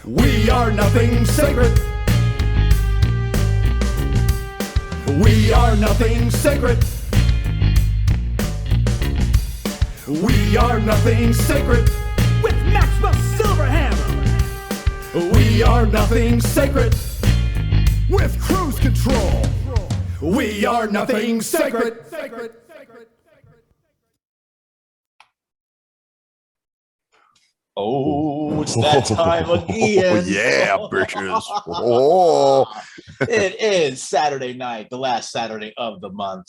We are nothing sacred. We are nothing sacred. We are nothing sacred. With Maxwell Silverhammer. We are nothing sacred. With cruise control. We are nothing sacred. Oh, it's that time again. Oh, yeah, bitches. Oh. It is Saturday night, the last Saturday of the month.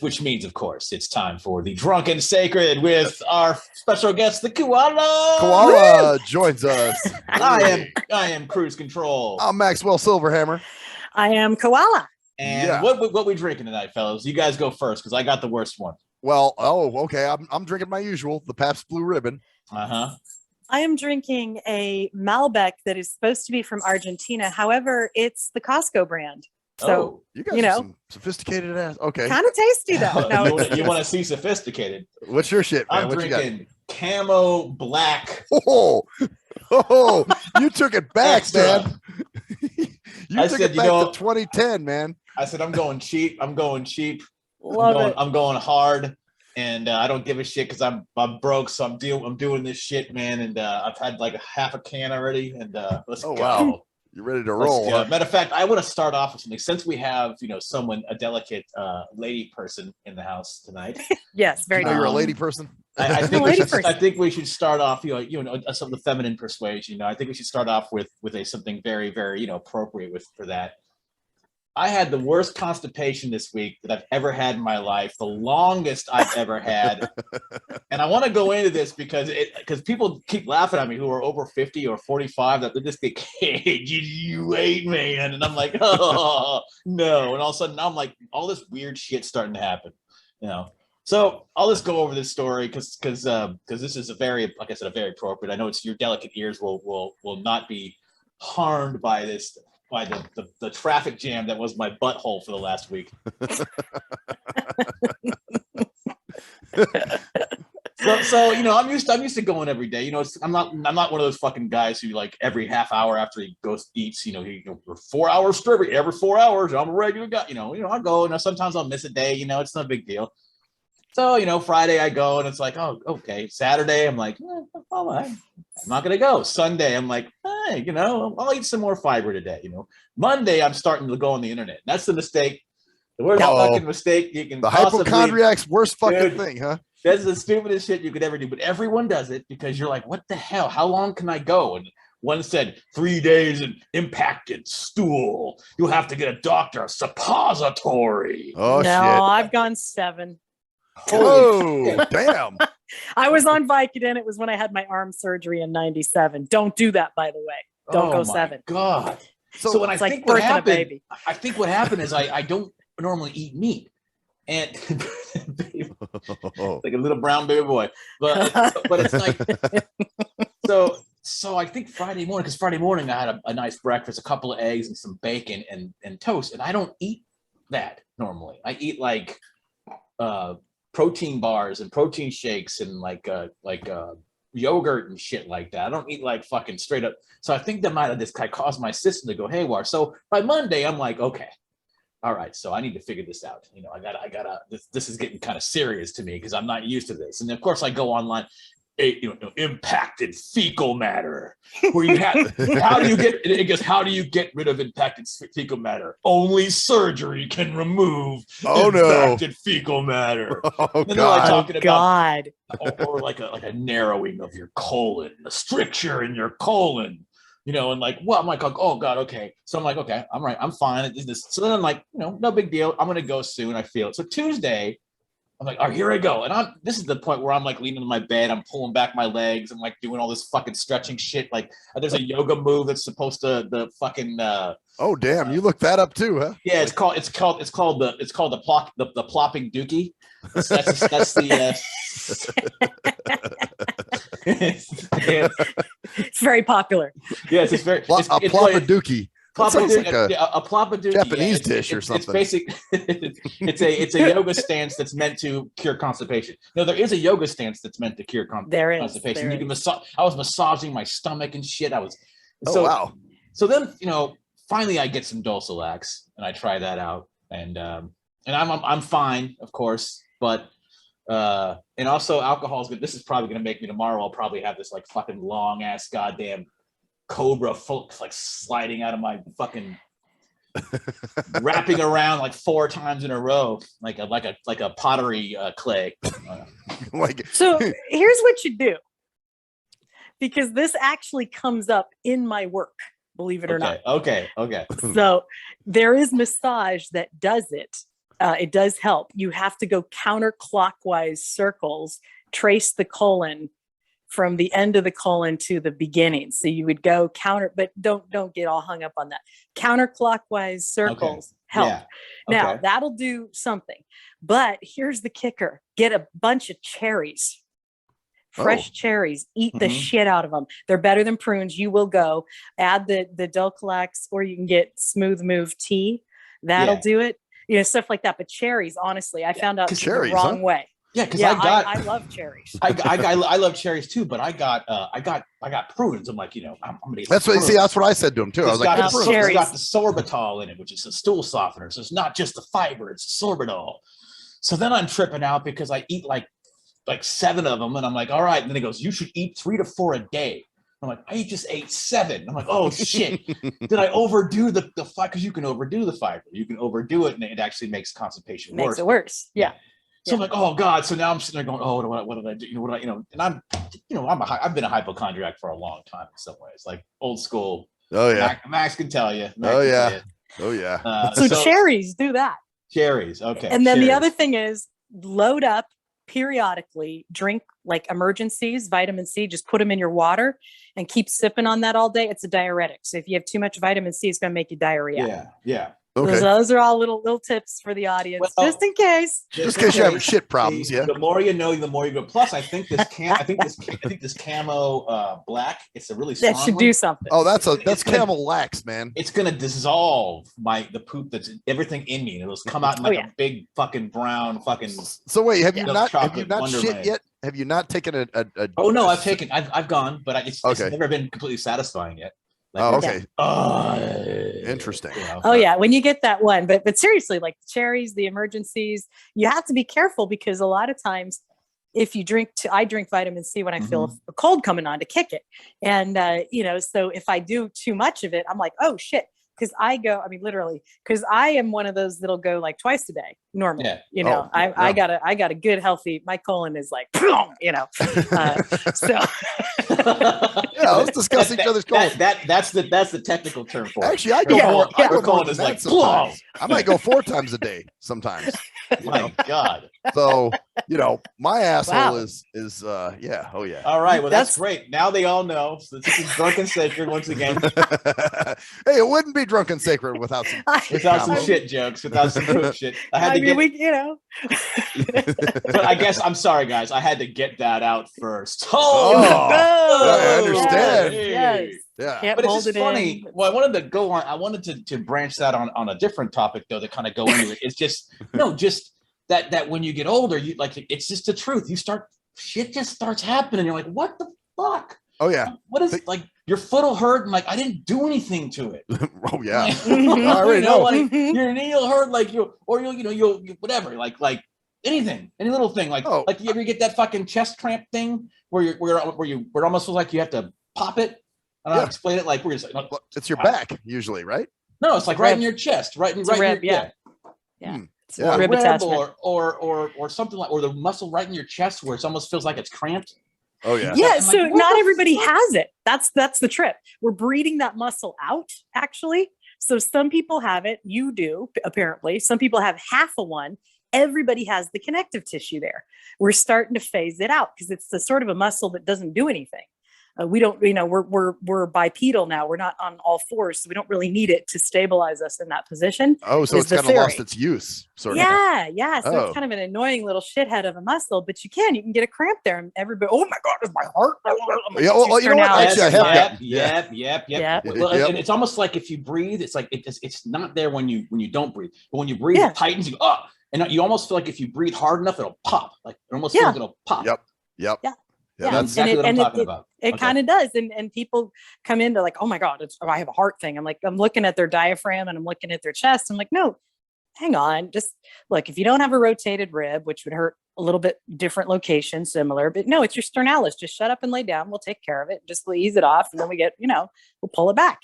Which means, of course, it's time for the Drunken Sacred with our special guest, the Koala. Koala joins us. I am Cruise Control. I'm Maxwell Silverhammer. I am Koala. And Yeah. what we drinking tonight, fellas? You guys go first because I got the worst one. Well, okay. I'm drinking my usual, the Pabst Blue Ribbon. Uh-huh. I am drinking a Malbec that is supposed to be from Argentina. However, it's the Costco brand. So, You guys are some sophisticated ass. Okay. kind of tasty though. No, you want to see sophisticated? What's your shit, man? I'm What you got? drinking Camo Black. Oh, you took it back, Extra. man. you took said, it back to 2010, man. I said, I'm going cheap. I'm going love it. I'm going hard, and I don't give a shit because I'm broke. So I'm doing this shit, man. And I've had like a half a can already. And let's go. Wow. You're ready to roll. Huh? Matter of fact, I want to start off with something. Since we have, a delicate lady person in the house tonight. Yes, very You're a nice. lady person. I think Lady person. I think we should start off, some of the feminine persuasion. I think we should start off with something very, very, appropriate for that. I had the worst constipation this week that I've ever had in my life, the longest I've ever had. And I want to go into this because people keep laughing at me who are over 50 or 45 that they just think, hey, did you ate, man? And I'm like, oh, no. And all of a sudden now I'm like, all this weird shit starting to happen, So I'll just go over this story because this is a very appropriate. I know it's your delicate ears will not be harmed by this, by the traffic jam that was my butthole for the last week. So I'm used to going every day. I'm not one of those fucking guys who like every half hour after he goes eats, for 4 hours straight, every 4 hours, I'm a regular guy. I go, sometimes I'll miss a day, it's no big deal. So, Friday I go and it's like, oh, okay. Saturday, I'm like, I'm not going to go. Sunday, I'm like, hey, I'll eat some more fiber today. Monday, I'm starting to go on the internet. That's the mistake. The worst fucking mistake you can possibly. The hypochondriac's worst fucking thing, huh? That's the stupidest shit you could ever do. But everyone does it because you're like, what the hell? How long can I go? And one said 3 days and impacted stool. You'll have to get a doctor, a suppository. Oh, no, shit. I've gone 7. Oh, damn. I was on Vicodin. It was when I had my arm surgery in 97. Don't do that, by the way. Don't go 7. God. So So when it's I like think what birthing a happened, baby. I think what happened is I don't normally eat meat. And like a little brown baby boy. But it's like so I think Friday morning I had a nice breakfast, a couple of eggs and some bacon and toast. And I don't eat that normally. I eat like protein bars and protein shakes and like yogurt and shit like that. I don't eat like fucking straight up. So I think that might have just caused my system to go haywire. So by Monday, I'm like, okay, all right. So I need to figure this out. I gotta, this is getting kind of serious to me because I'm not used to this. And of course I go online, impacted fecal matter, where you have, how do you get rid of impacted fecal matter? Only surgery can remove impacted fecal matter. Oh, and then they're like talking about God. or like a narrowing of your colon, a stricture in your colon, and like, well, I'm like, oh God, okay. So I'm like, okay, I'm right, I'm fine. So then I'm like, no big deal. I'm gonna go soon. I feel it. So Tuesday, I'm like, all right, here I go. And this is the point where I'm like leaning on my bed, I'm pulling back my legs, I'm like doing all this fucking stretching shit. Like there's a yoga move that's supposed to the fucking oh damn, you looked that up too, huh? Yeah, it's called the plopping dookie. That's the It's very popular. yes, it's very A plop a dookie. That sounds like a Plapadude, Japanese dish or something. It's basic. it's a yoga stance that's meant to cure constipation. No, there is a yoga stance that's meant to cure constipation. You can massage. I was massaging my stomach and shit. Wow. So then, finally I get some Dulcilax and I try that out, and I'm fine, of course, but and also alcohol is good. This is probably gonna make me tomorrow. I'll probably have this like fucking long ass goddamn cobra like sliding out of my fucking wrapping around like 4 times in a row, like a pottery clay. So here's what you do, because this actually comes up in my work, believe it or not. Okay. So there is massage that does it. It does help. You have to go counterclockwise circles, trace the colon from the end of the colon to the beginning. So you would go counter, but don't get all hung up on that. Counterclockwise circles help. Yeah. Now that'll do something. But here's the kicker: get a bunch of cherries. Fresh cherries, eat the shit out of them. They're better than prunes. You will go add the Dulcilax, or you can get Smooth Move tea. That'll do it. Stuff like that. But cherries, honestly, I found out the wrong way. Yeah, because I love cherries. I love cherries too, but I got prunes. I'm like, I'm gonna get that's what I said to him too. I was like, it's got the sorbitol in it, which is a stool softener. So it's not just the fiber, it's sorbitol. So then I'm tripping out because I eat like 7 of them, and I'm like, all right. And then he goes, you should eat 3 to 4 a day. I'm like, I just ate 7. I'm like, oh shit. Did I overdo the fiber? Because you can overdo the fiber. You can overdo it, and it actually makes constipation worse. Makes it worse. Yeah. So I'm like, oh God. So now I'm sitting there going, oh, what did I do? And I've been a hypochondriac for a long time in some ways, like old school. Oh yeah. Max can tell you. Oh yeah. So cherries do that. Cherries. Okay. And then the other thing is load up periodically, drink like emergencies, vitamin C, just put them in your water and keep sipping on that all day. It's a diuretic. So if you have too much vitamin C, it's going to make you diarrhea. Yeah. Okay. Those are all little tips for the audience, just in case. Just in case you're having shit problems. The more you know, the more you go. Plus, I think this camo black. It's a really strong that should one. Do something. Oh, that's camel lax, man. It's gonna dissolve the poop that's everything in me. It'll come out in a big fucking brown fucking. So wait, have you not shit yet? Have you not taken a Oh no, I've gone, but it's never been completely satisfying yet. Okay. Interesting. Yeah, when you get that one, but seriously, like cherries, the emergencies, you have to be careful, because a lot of times, if you I drink vitamin C when I feel a cold coming on to kick it, and so if I do too much of it, I'm like, oh shit. Because literally, because I am one of those that'll go like twice a day normally. I got a good healthy. My colon is like, so. Yeah, let's discuss each other's colon. That's the technical term for it. Actually, I go more. Our colon is like, sometimes. I might go 4 times a day sometimes. My God. So my asshole is yeah. Oh yeah. All right. Well, that's great. Now they all know. So this is Drunken Sacred once again. Hey, it wouldn't be Drunken Sacred without some shit jokes, without some poop shit. But I guess I'm sorry, guys. I had to get that out first. I understand. Yes. Yeah. But it's just funny. Well, I wanted to go on. I wanted to branch that on a different topic, though, to kind of go into it. It's just that when you get older, you like, it's just the truth. Shit just starts happening. You're like, what the fuck? Oh yeah. What is like your foot will hurt and like I didn't do anything to it. Oh yeah. I already know. Like, your knee will hurt, like you'll whatever, like anything, any little thing, like you ever get that fucking chest cramp thing where it almost feels like you have to pop it. I don't know how to explain it. Like where you're like, it's your back usually, right? No, it's like right in your chest, right in your yeah. Rib attachment. Or something like, or the muscle right in your chest where it almost feels like it's cramped. Oh yeah. Yeah. So not everybody has it. That's the trip. We're breeding that muscle out, actually. So some people have it. You do, apparently. Some people have half of one. Everybody has the connective tissue there. We're starting to phase it out because it's the sort of a muscle that doesn't do anything. We don't, we're bipedal now. We're not on all fours, so we don't really need it to stabilize us in that position. Oh, so it's kind of lost its use, sort of. Yeah. So it's kind of an annoying little shithead of a muscle, but you can get a cramp there, and everybody, oh my god, is my heart? Yeah, well, you know what? Actually, I have Yep. Well, and it's almost like if you breathe, it's like it's not there when you don't breathe, but when you breathe, it tightens. You go, oh, and you almost feel like if you breathe hard enough, it'll pop. Like it almost feels like it'll pop. Yep. Yeah, that's exactly what I'm talking about. It kind of does. And people come into like, oh my God, I have a heart thing. I'm like, I'm looking at their diaphragm and I'm looking at their chest. I'm like, no, hang on. Just look, if you don't have a rotated rib, which would hurt a little bit different location, similar, but no, it's your sternalis. Just shut up and lay down. We'll take care of it. Just ease it off. And then we get, we'll pull it back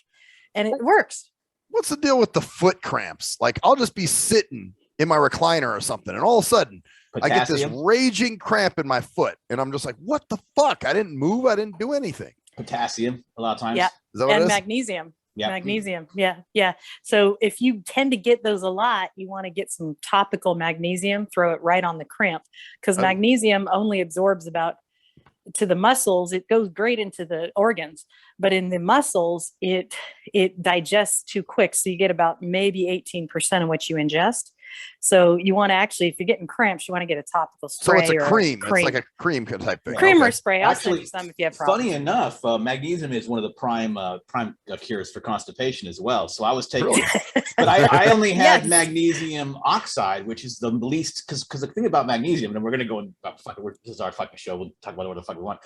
and it works. What's the deal with the foot cramps? Like I'll just be sitting in my recliner or something, and all of a sudden I get this raging cramp in my foot, and I'm just like, what the fuck? I didn't move. I didn't do anything. Potassium, a lot of times. Yeah. Is that what and it is? Magnesium. Yeah. Magnesium. Yeah. So if you tend to get those a lot, you want to get some topical magnesium, throw it right on the cramp, because magnesium only absorbs about to the muscles. It goes great into the organs, but in the muscles, it digests too quick. So you get about maybe 18% of what you ingest. So you want to actually, if you're getting cramps, you want to get a topical spray. So it's a cream. It's like a cream type thing. Cream or spray. I'll send you some if you have problems. Funny enough, magnesium is one of the prime cures for constipation as well. So I was taking, but I only had magnesium oxide, which is the least, because the thing about magnesium, and we're going to go in, this is our fucking show. We'll talk about whatever the fuck we want.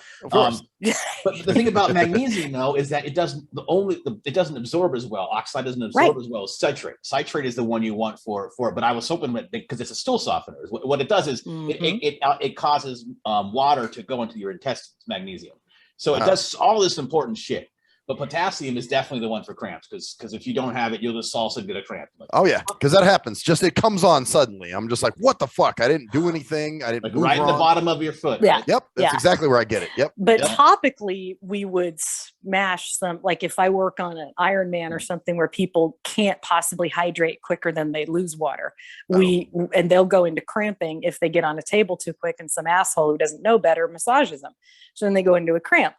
But the thing about magnesium though is that it doesn't absorb as well. Oxide doesn't absorb as well as citrate. Citrate is the one you want for it. But I was hoping that because it's a stool softener, what it does is it causes water to go into your intestines, magnesium. So it does all this important shit. But potassium is definitely the one for cramps, because if you don't have it, you'll just also get a cramp. Oh yeah, because that happens. Just it comes on suddenly. I'm just like, what the fuck? I didn't do anything. I didn't move right in the bottom of your foot. Yeah. Right? Yep. That's exactly where I get it. Yep. But topically, we would smash some. Like if I work on an Ironman or something where people can't possibly hydrate quicker than they lose water, and they'll go into cramping if they get on a table too quick, and some asshole who doesn't know better massages them. So then they go into a cramp.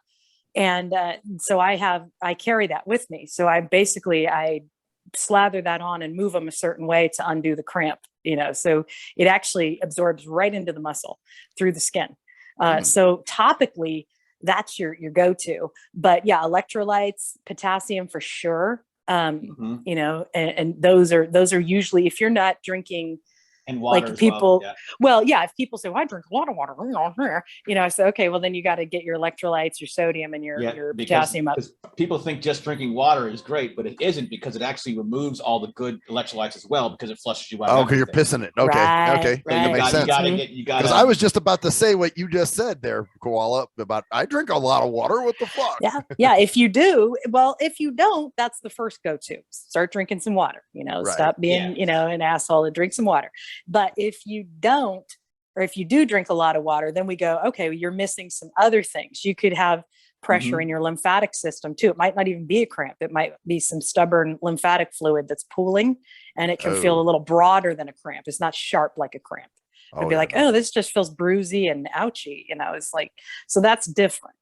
And so I carry that with me. So I slather that on and move them a certain way to undo the cramp, so it actually absorbs right into the muscle through the skin. So topically, that's your go-to. But yeah, electrolytes, potassium for sure. And those are usually, if you're not drinking, and water like people, well. If people say, well, I drink a lot of water, I say, okay, well then you got to get your electrolytes, your sodium, and your potassium up. People think just drinking water is great, but it isn't, because it actually removes all the good electrolytes as well, because it flushes you out. Oh, because you're pissing it. Okay, okay, that makes sense. Because I was just about to say what you just said there, Koala, about I drink a lot of water. What the fuck? Yeah. If you do, well, if you don't, that's the first go-to. Start drinking some water. Stop being an asshole and drink some water. But if you don't, or if you do drink a lot of water, then we go, okay, well, you're missing some other things. You could have pressure in your lymphatic system too. It might not even be a cramp. It might be some stubborn lymphatic fluid that's pooling, and it can feel a little broader than a cramp. It's not sharp like a cramp. It'd be like, oh, this just feels bruisey and ouchy. It's like, so that's different.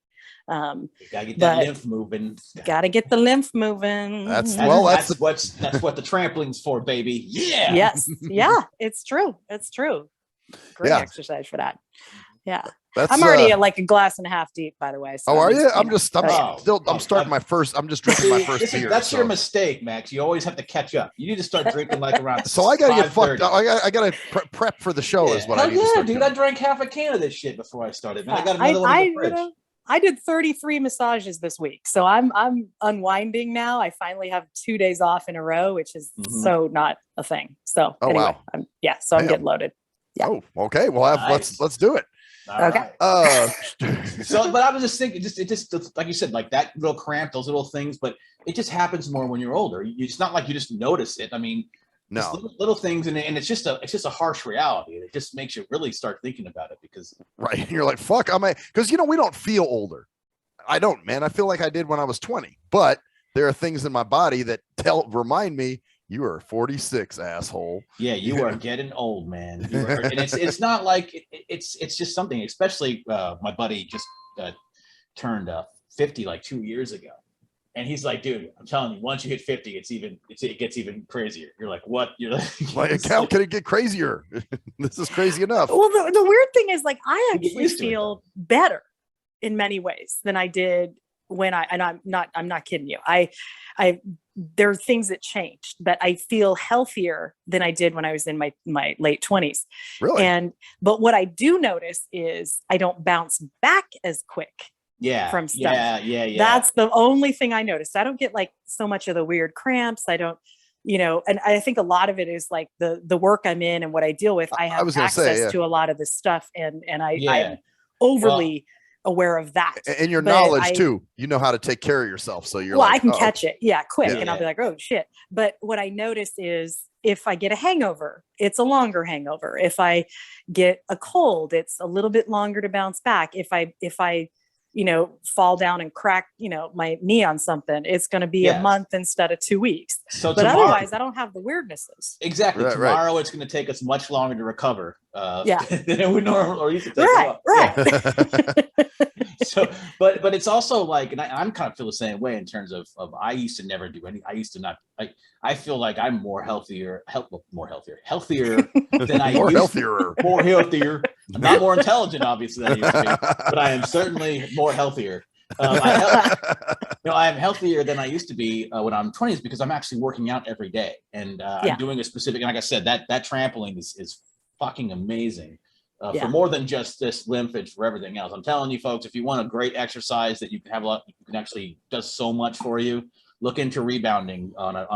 You gotta get that lymph moving. Gotta get the lymph moving. That's what the trampoline's for, baby. Yeah. Yes. Yeah. It's true. Great exercise for that. Yeah. I'm already at like a glass and a half deep, by the way. So are you? I'm starting my first. I'm just drinking my first beer. That's your mistake, Max. You always have to catch up. You need to start drinking like around. So I gotta get fucked up. I gotta prep for the show. Is what I need to start doing. I drank half a can of this shit before I started. Man, I got another one in the fridge. I did 33 massages this week. So I'm unwinding now. I finally have 2 days off in a row, which is so not a thing. So anyway, I'm getting loaded. Yeah. Oh, okay. Well, let's do it. Okay. But I was just thinking, it just like you said, like that little cramp, those little things, but it just happens more when you're older. It's not like you just notice it. I mean, no little things, and it's just a harsh reality. It just makes you really start thinking about it, because you're like, fuck, because we don't feel older. I don't, man. I feel like I did when I was 20, but there are things in my body that remind me, you are 46, asshole. Yeah, you are getting old, man. And it's not like it's just something. Especially my buddy just turned 50 like 2 years ago. And he's like, dude, I'm telling you, once you hit 50, it gets even crazier. You're like, what? You're like, how can it get crazier? This is crazy enough. Well, the weird thing is, like, I actually feel better in many ways than I did when I'm not kidding you. There are things that changed, but I feel healthier than I did when I was in my late 20s. Really? But what I do notice is I don't bounce back as quick. From stuff. Yeah. That's the only thing I noticed. I don't get like so much of the weird cramps. I don't, and I think a lot of it is like the work I'm in and what I deal with. I have access to a lot of this stuff, and I'm overly aware of that. And your knowledge too. You know how to take care of yourself. So you're I can catch it. Yeah, quick. And I'll be like, oh shit. But what I notice is if I get a hangover, it's a longer hangover. If I get a cold, it's a little bit longer to bounce back. If I fall down and crack, my knee on something, it's going to be a month instead of 2 weeks. So but otherwise, I don't have the weirdnesses. Exactly. Tomorrow, it's going to take us much longer to recover. Than it would normally or used to take. Right. So, but it's also like, and I'm kind of feel the same way in terms of I used to never do any. I used to not. I feel like I'm healthier than I used to. More healthier. I'm not more intelligent, obviously, than I used to be, but I am certainly more healthier. I am healthier than I used to be when I'm 20s because I'm actually working out every day, and I'm doing a specific. And like I said, that trampoline is fucking amazing. For more than just this limpage, for everything else. I'm telling you, folks, if you want a great exercise that you can have you can actually does so much for you. Look into rebounding on a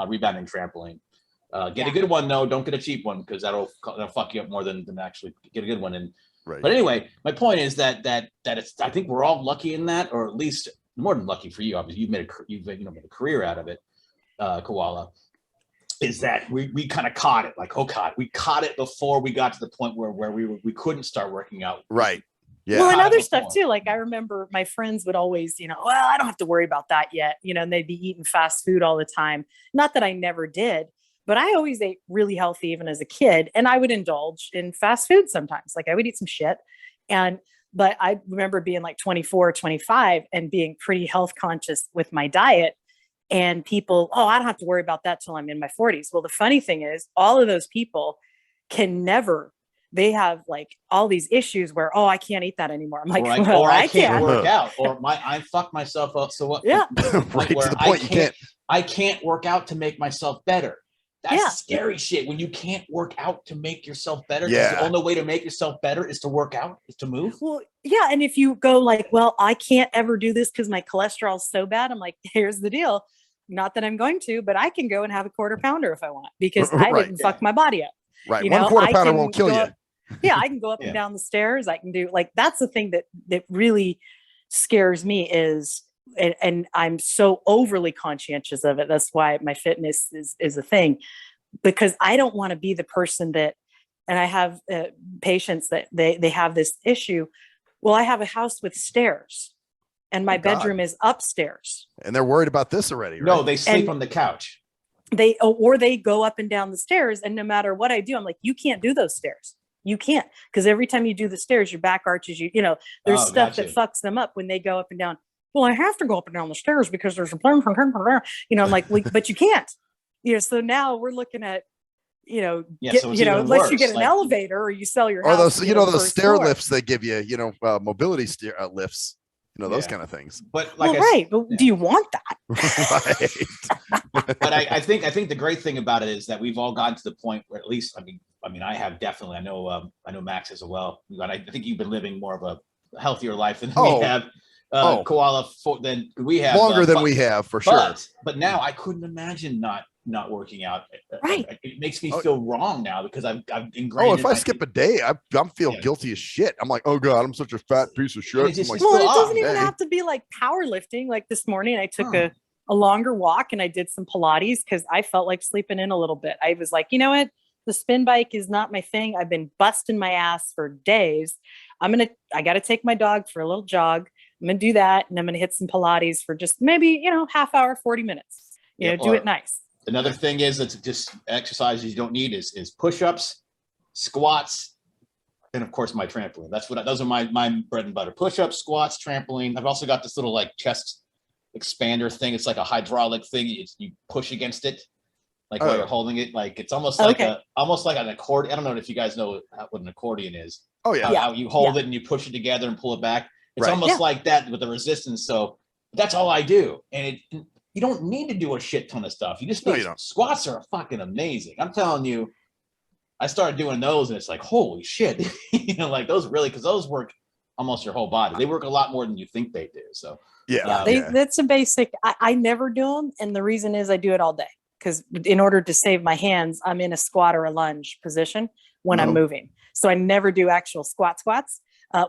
rebounding trampoline. Get a good one though. Don't get a cheap one because that'll fuck you up more than actually get a good one. But anyway, my point is that it's. I think we're all lucky in that, or at least more than lucky for you. Obviously, you've made a career out of it, Koala. Is that we kind of caught it? Like, oh God, we caught it before we got to the point where we couldn't start working out. Right. Yeah. Well, and other stuff too. Like I remember my friends would always, well, I don't have to worry about that yet. And they'd be eating fast food all the time. Not that I never did, but I always ate really healthy even as a kid. And I would indulge in fast food sometimes. Like I would eat some shit. But I remember being like 24, 25 and being pretty health conscious with my diet. And people, I don't have to worry about that till I'm in my 40s. Well, the funny thing is all of those people they have like all these issues where, I can't eat that anymore. I'm like, or I can't work out, or I fucked myself up. So what? Yeah. Right to the point I can't work out to make myself better. That's scary shit. When you can't work out to make yourself better, the only way to make yourself better is to work out, is to move. Well, yeah. And if you go like, well, I can't ever do this because my cholesterol is so bad. I'm like, here's the deal. Not that I'm going to, but I can go and have a quarter pounder if I want because I didn't fuck my body up. Right. One quarter pounder won't kill you. I can go up and down the stairs. I can do that's the thing that really scares me is, and I'm so overly conscientious of it. That's why my fitness is a thing, because I don't want to be the person that, and I have patients that they have this issue. Well, I have a house with stairs and my bedroom is upstairs. And they're worried about this already, right? No, they sleep on the couch. They go up and down the stairs. And no matter what I do, I'm like, you can't do those stairs. You can't, because every time you do the stairs, your back arches. There's stuff that fucks them up when they go up and down. Well, I have to go up and down the stairs because there's a I'm like, but you can't. So now we're looking at, unless you get an elevator or you sell your house. Or those stair lifts they give you, mobility lifts. Those kind of things. But but do you want that? Right. But I think the great thing about it is that we've all gotten to the point where, at least, I mean, I have definitely. I know Max as well. I think you've been living more of a healthier life than we have. Koala than we have. Longer than we have, for sure. But now I couldn't imagine not working out. Right. It makes me feel wrong now because I've ingrained. If I skip a day, I'm feel guilty as shit. I'm like, oh God, I'm such a fat piece of shit. It doesn't even have to be like powerlifting. Like this morning, I took a longer walk and I did some Pilates because I felt like sleeping in a little bit. I was like, you know what? The spin bike is not my thing. I've been busting my ass for days. I got to take my dog for a little jog. I'm going to do that. And I'm going to hit some Pilates for just maybe, half hour, 40 minutes, do it nice. Another thing is that just exercises you don't need is push-ups, squats, and of course my trampoline. Those are my bread and butter. Push-ups, squats, trampoline. I've also got this little like chest expander thing. It's like a hydraulic thing. You push against it, like while you're holding it. Like it's almost like an accordion. I don't know if you guys know what an accordion is. Oh yeah. How you hold it and you push it together and pull it back. It's almost like that with the resistance. So that's all I do. And you don't need to do a shit ton of stuff. You just need squats are fucking amazing. I'm telling you, I started doing those and it's like, holy shit. Like those really, because those work almost your whole body. They work a lot more than you think they do. So that's a basic. I never do them. And the reason is I do it all day. Because in order to save my hands, I'm in a squat or a lunge position when I'm moving. So I never do actual squats.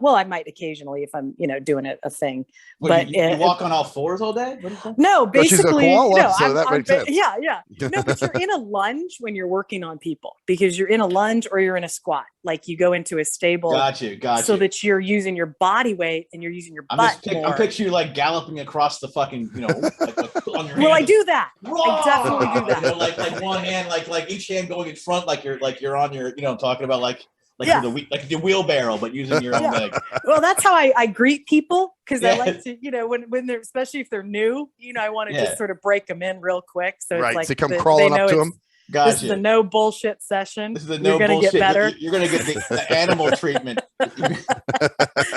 Well, I might occasionally if I'm, doing a thing. But you walk on all fours all day? No, basically, she's a koala, so that makes sense. Yeah. No, but you're in a lunge when you're working on people because you're in a lunge or you're in a squat. Like you go into a stable. Got you. So that you're using your body weight and you're using your butt more. I'm picturing you like galloping across the fucking, like on your Well, hand. I do that. Whoa! I definitely do that. Like one hand, like each hand going in front, like you're on your, I'm talking about like the wheelbarrow, but using your own leg. Well, that's how I greet people because I like to, when they're, especially if they're new, I want to just sort of break them in real quick. So it's like to come crawling up to them. Gotcha. This is a no bullshit session. This is a no bullshit. You're going to get better. You're going to get the animal treatment.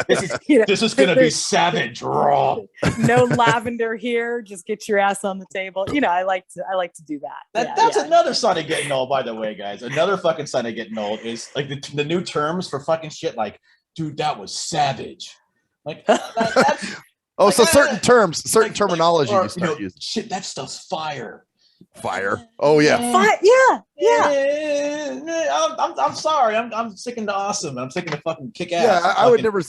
This is going to be savage raw. No lavender here. Just get your ass on the table. I like to do that. That's another sign of getting old, by the way, guys. Another fucking sign of getting old is like the new terms for fucking shit. Like, dude, that was savage. Like that's. So certain terms, certain terminology you start using. Shit, that stuff's fire. Fire. Oh yeah. I'm sorry. I'm sticking to awesome. I'm sticking to fucking kick ass. Yeah, I would never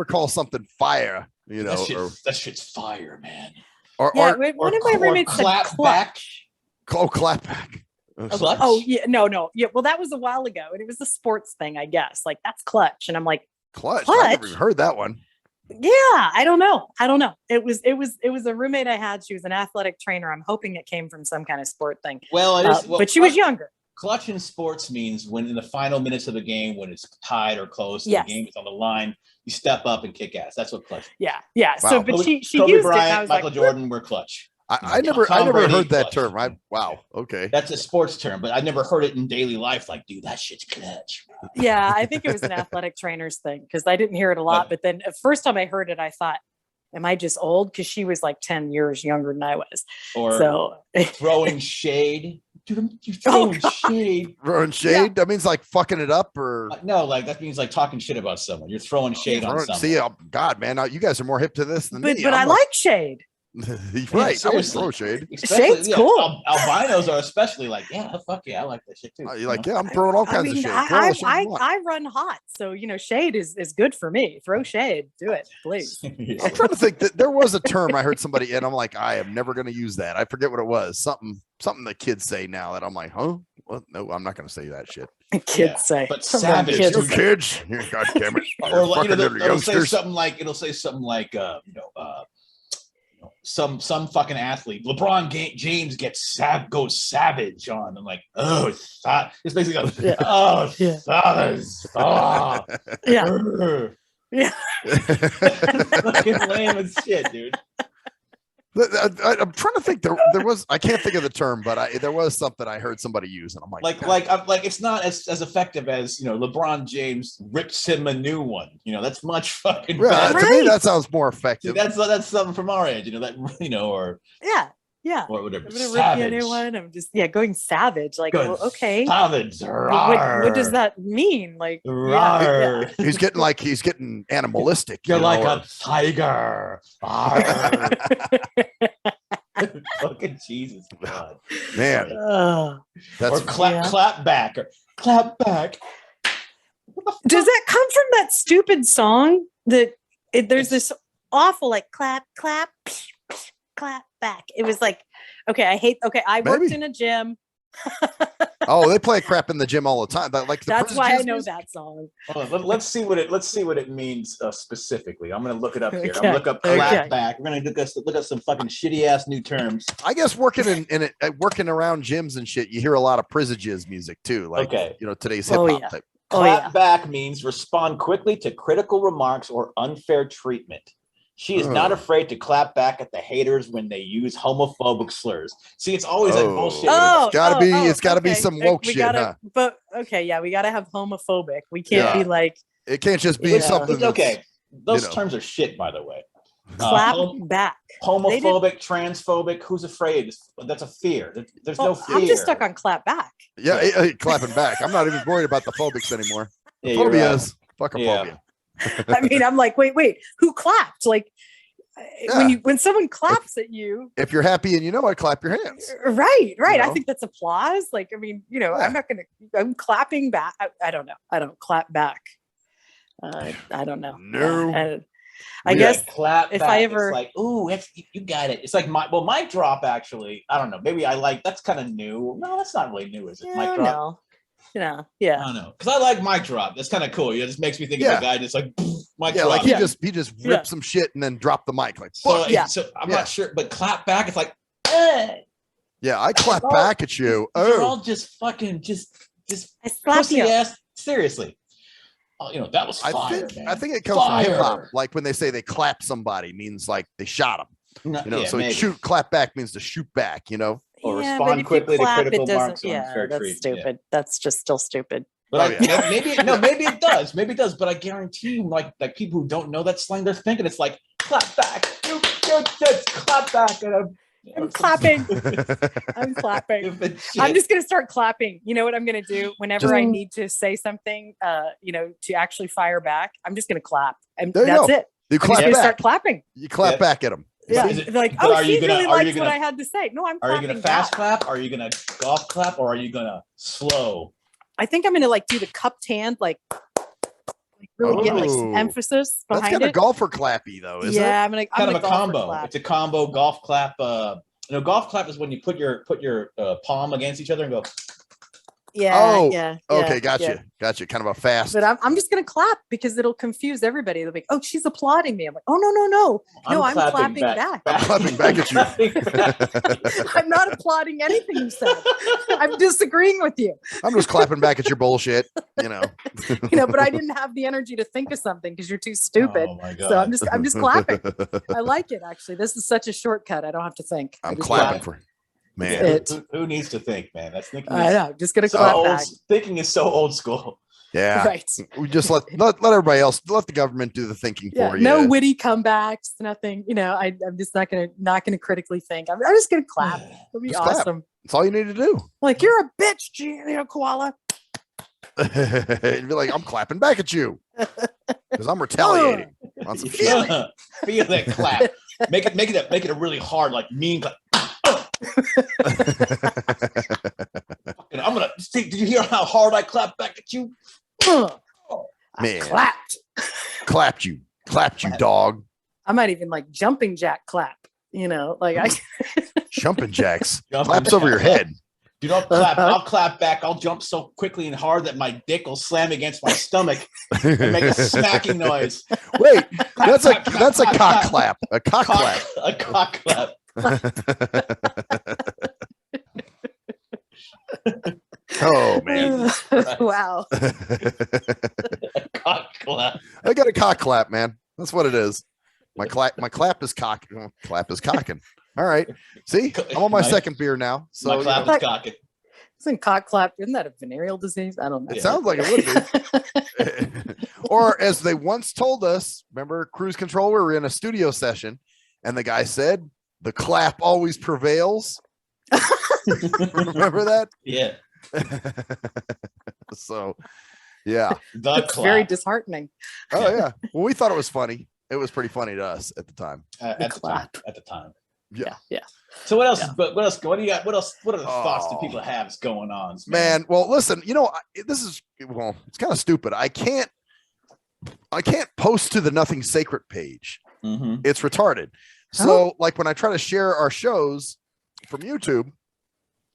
call something fire. That shit's fire, man. One of my roommates said clutch. Clap back. Clutch? Oh yeah, no. Yeah, well, that was a while ago, and it was a sports thing, I guess. Like that's clutch, and I'm like, clutch. I never even heard that one. Yeah, I don't know. It was a roommate I had. She was an athletic trainer. I'm hoping it came from some kind of sport thing. Well, it is, but she was younger. Clutch in sports means when in the final minutes of the game, when it's tied or close, the game is on the line, you step up and kick ass. That's what clutch is. Yeah. Wow. So, but she Kobe used Bryant, it. I was Michael like, Jordan were clutch. I never heard that term. Wow. Okay. That's a sports term, but I never heard it in daily life. Like, dude, that shit's clutch. Yeah, I think it was an athletic trainer's thing because I didn't hear it a lot. But then the first time I heard it, I thought, am I just old? Because she was like 10 years younger than I was. Or throwing shade. Dude, you're throwing shade. Throwing shade? Yeah. That means like fucking it up or? No, like that means like talking shit about someone. You're throwing shade on someone. See, God, man, you guys are more hip to this than me. But I like shade. Right, I would throw shade. Shade's cool. Albinos are especially like, fuck yeah, I like that shit too. You're like, I'm throwing all kinds of shade. I run hot, so shade is good for me. Throw shade, do it, please. I'm trying to think that there was a term I heard somebody and I'm like, I am never going to use that. I forget what it was. Something the kids say now that I'm like, huh? Well, no, I'm not going to say that shit. Kids say, but savage, kids. God damn it! Or like, it'll say something like, some fucking athlete, LeBron James goes savage on. I'm like, it's basically savage. Yeah. Fucking lame as shit, dude. I'm trying to think. There was. I can't think of the term, but there was something I heard somebody use, and I'm like, it's not as effective as LeBron James rips him a new one. That's much fucking. Right. To me, that sounds more effective. That's something from our age. Or or whatever. I'm gonna rip you a new one. I'm just going savage. Like, okay, savage. What does that mean? Like, he's getting animalistic. You're like a tiger. Fucking Jesus, God, man. Or clap back. Does that come from that stupid song that there's this awful like clap back? It was like, I worked in a gym. They play crap in the gym all the time. That's why I know that song. Let's see what it means specifically. I'm gonna look it up here. I'm gonna look up clap back. We're gonna look up some fucking shitty ass new terms. I guess working working around gyms and shit, you hear a lot of Prisages music too. Like today's hip hop type. Clap back means respond quickly to critical remarks or unfair treatment. She is not afraid to clap back at the haters when they use homophobic slurs. See, it's always that bullshit. It's gotta be some woke shit, huh? But okay, yeah, we gotta have homophobic. We can't be like. It can't just be something. It's okay. Those terms are shit, by the way. Clap back. Homophobic, transphobic. Who's afraid? That's a fear. There's no fear. I'm just stuck on clap back. Yeah, clapping back. I'm not even worried about the phobics anymore. Yeah, phobias. Fuck a phobia. I mean, I'm like, wait, who clapped? Like, when someone claps at you, if you're happy and you know it, clap your hands. Right. You know? I think that's applause. Like, I mean, I'm clapping back. I don't know. I don't clap back. I don't know. No. I guess clap if back, I ever it's like, ooh, you got it. It's like mic drop. Actually, I don't know. Maybe I like that's kind of new. No, that's not really new, is it? Mic drop. No. Yeah. I don't know, because I like mic drop. That's kind of cool. It just makes me think of a guy just like mic drop. Like he just ripped some shit and then dropped the mic. Like, so I'm not sure, but clap back. It's like, yeah, I clap back at you. You're all just fucking just pussy ass. Seriously. That was fire. I think it comes from hip hop. Like when they say they clap somebody means like they shot them. So clap back means to shoot back, or respond quickly to critical remarks. That's stupid. Yeah. That's just still stupid. But maybe it does. Maybe it does. But I guarantee you, like people who don't know that slang, they're thinking it's like clap back. You just clap back. I'm clapping. I'm clapping. I'm just gonna start clapping. You know what I'm gonna do whenever I need to say something, to actually fire back. I'm just gonna clap, and that's it. You clap back. Start clapping. You clap back at them. Yeah, like, she really likes what I had to say. No, I'm clapping. Are you gonna fast clap? Are you gonna golf clap? Or are you gonna slow? I think I'm gonna do the cupped hand, like really get some emphasis behind it. That's kind of golfer clappy though, isn't it? Yeah, I'm kind of a combo. Clap. It's a combo golf clap. Golf clap is when you put your palm against each other and go. Yeah. Okay, gotcha. Kind of a fast. But I'm just gonna clap because it'll confuse everybody. They'll be, oh, she's applauding me. I'm like, oh no, I'm clapping back. I'm clapping back at you. I'm not applauding anything you said. I'm disagreeing with you. I'm just clapping back at your bullshit. But I didn't have the energy to think of something because you're too stupid. Oh my God. So I'm just clapping. I like it actually. This is such a shortcut. I don't have to think. I'm clapping for. Man, who needs to think, man? That's thinking. I know. Just gonna clap back. Thinking is so old school. Yeah, right. We just let everybody else, let the government do the thinking for you. No witty comebacks, nothing. I'm just not gonna critically think. I'm just gonna clap. It'll be just awesome. Clap. That's all you need to do. Like, you're a bitch, Koala. You'd be like, I'm clapping back at you because I'm retaliating on some shit. Feel that clap. Make it a really hard, like mean clap. I'm gonna see. Did you hear how hard I clapped back at you? Man, clapped you, dog. I might even jumping jack clap. Jumping jacks, claps over your head. Do not clap. I'll clap back. I'll jump so quickly and hard that my dick will slam against my stomach and make a smacking noise. Wait, that's a cock clap. A cock clap. A cock clap. Oh man! Wow. A cock clap. I got a cock clap, man. That's what it is. My clap is cock. Clap is cocking. All right. See, I'm on my second beer now. So my clap is cocking. Isn't cock clap? Isn't that a venereal disease? I don't know. It sounds like it would be. Or as they once told us, remember Cruise Control? We were in a studio session, and the guy said, "The clap always prevails." Remember that? Yeah. So, yeah. It's very disheartening. Oh yeah. Well, we thought it was funny. It was pretty funny to us at the time. At the time. Yeah. So what else? Yeah. What else? What do you got? What else? What are the thoughts that people have going on? Man, well, listen. It's kind of stupid. I can't post to the Nothing Sacred page. Mm-hmm. It's retarded. So, like when I try to share our shows from YouTube,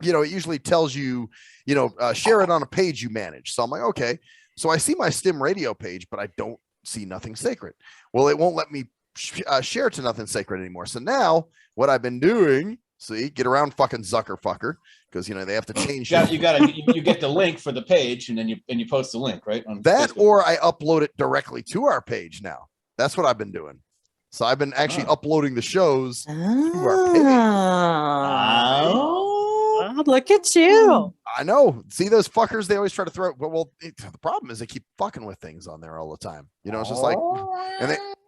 it usually tells you, share it on a page you manage. So I'm like, okay. So I see my STEM radio page, but I don't see Nothing Sacred. Well, it won't let me share to Nothing Sacred anymore. So now what I've been doing See, get around fucking fucker, because they have to change you get the link for the page, and then you post the link, right? On that, Facebook. or I upload it directly to our page now. That's what I've been doing. So I've been actually uploading the shows to our page. Oh, look at you. I know. See those fuckers? They always try to throw. The problem is they keep fucking with things on there all the time. It's just like,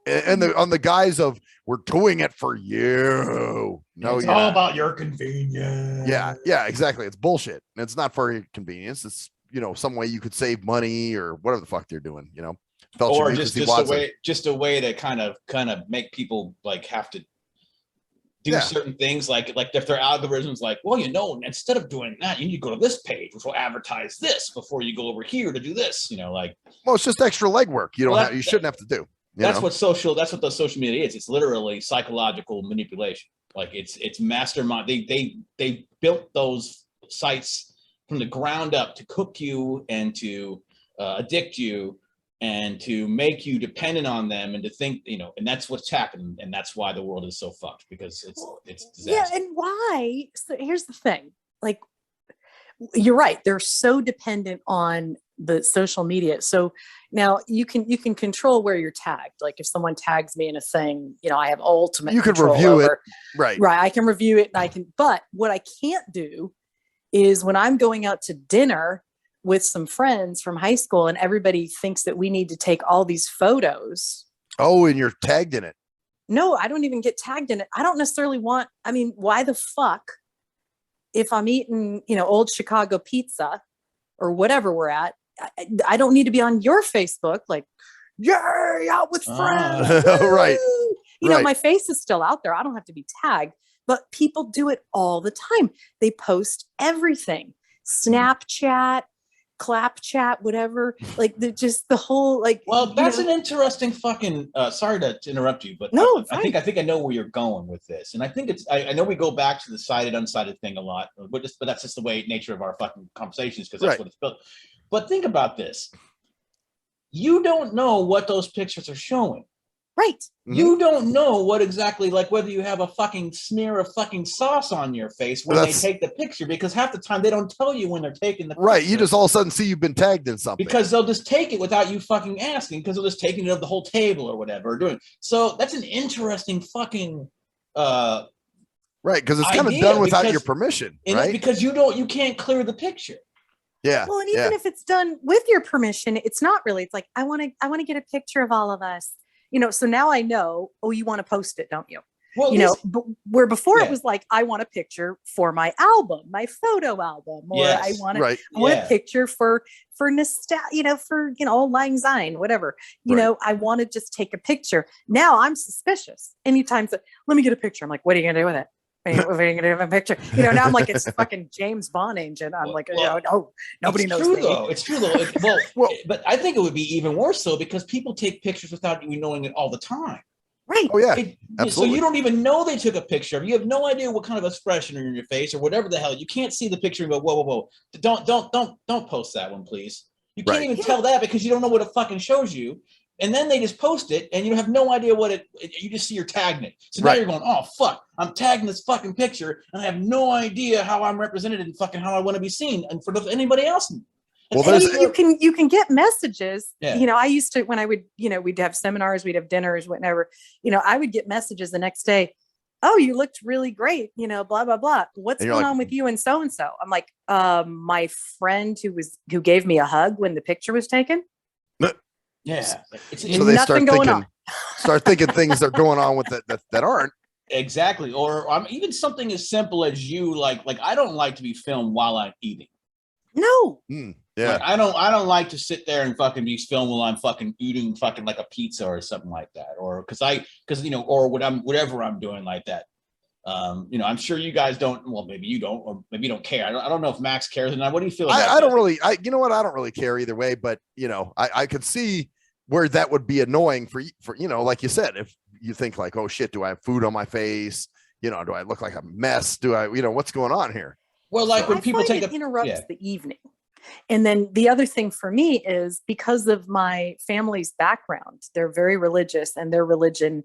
and on the guise of we're doing it for you. No, it's all about your convenience. Yeah, exactly. It's bullshit. And it's not for your convenience. It's some way you could save money or whatever the fuck they're doing. Or just a way to kind of make people like have to do certain things, like if their algorithms like, well, instead of doing that, you need to go to this page, which will advertise this before you go over here to do this. Well, it's just extra legwork. You shouldn't have to do. That's what the social media is. It's literally psychological manipulation. Like it's mastermind. They built those sites from the ground up to cook you and to addict you and to make you dependent on them and to think, and that's what's happening. And that's why the world is so fucked, because it's disaster. Yeah. And why? So here's the thing. Like, you're right. They're so dependent on the social media. So now you can control where you're tagged. Like if someone tags me in a thing, I have ultimate you can control review over, it. Right. I can review it, and but what I can't do is when I'm going out to dinner with some friends from high school and everybody thinks that we need to take all these photos. Oh, and you're tagged in it. No, I don't even get tagged in it. I don't necessarily why the fuck, if I'm eating, old Chicago pizza or whatever we're at, I don't need to be on your Facebook, like, yay, out with friends. Right. My face is still out there. I don't have to be tagged, but people do it all the time. They post everything, Snapchat, Clapchat, whatever. Like just the whole, like, well, that's an interesting fucking, sorry to interrupt you, but no, I think I know where you're going with this. And I think I know we go back to the sided, unsided thing a lot, but that's just the nature of our fucking conversations, because that's what it's built. But think about this. You don't know what those pictures are showing. Right. You don't know what exactly, like whether you have a fucking smear of fucking sauce on your face when they take the picture, because half the time they don't tell you when they're taking the picture. Right. You just all of a sudden see you've been tagged in something. Because they'll just take it without you fucking asking, because they're just taking it of the whole table or whatever. Or doing. So that's an interesting fucking right, because it's kind of done without your permission. Right. Because you can't clear the picture. Yeah. Well, and even if it's done with your permission, it's not really. It's like, I want to get a picture of all of us. So now I know, you want to post it, don't you? Well, where before it was like, I want a picture for my album, my photo album, or I want a picture for nostalgia, for, Auld Lang Syne, whatever, I want to just take a picture. Now I'm suspicious. Anytime, let me get a picture. I'm like, what are you going to do with it? What are you going to do with a picture? Now I'm like, it's fucking James Bond agent. I'm like, no, nobody knows me. It's true though. But I think it would be even worse though, because people take pictures without you knowing it all the time. Right. Oh yeah. Absolutely. So you don't even know they took a picture. You have no idea what kind of expression in your face or whatever the hell. You can't see the picture and go, whoa. Don't post that one, please. You can't even tell that, because you don't know what it fucking shows you. And then they just post it, and you have no idea what you just see you're tagging it. So now you're going, oh, fuck, I'm tagging this fucking picture, and I have no idea how I'm represented and fucking how I want to be seen, and for anybody else. Well, you can get messages. I used to, when I would, we'd have seminars, we'd have dinners, whatever, I would get messages the next day. Oh, you looked really great, blah, blah, blah. What's going on with you and so-and-so? I'm like, my friend who gave me a hug when the picture was taken. Yeah. So they start thinking things are going on with that aren't. Exactly. Or even something as simple as like I don't like to be filmed while I'm eating. No. Yeah. Like, I don't like to sit there and fucking be filmed while I'm fucking eating fucking like a pizza or something like that. Or or whatever I'm doing like that. I'm sure you guys don't. Well, maybe you don't, or maybe you don't care. I don't know if Max cares or not. What do you feel about I don't really. I don't really care either way. But I could see where that would be annoying for like you said, if you think like, oh shit, do I have food on my face? Do I look like a mess? Do I, what's going on here? Well, like when people take it interrupts the evening. And then the other thing for me is, because of my family's background, they're very religious, and their religion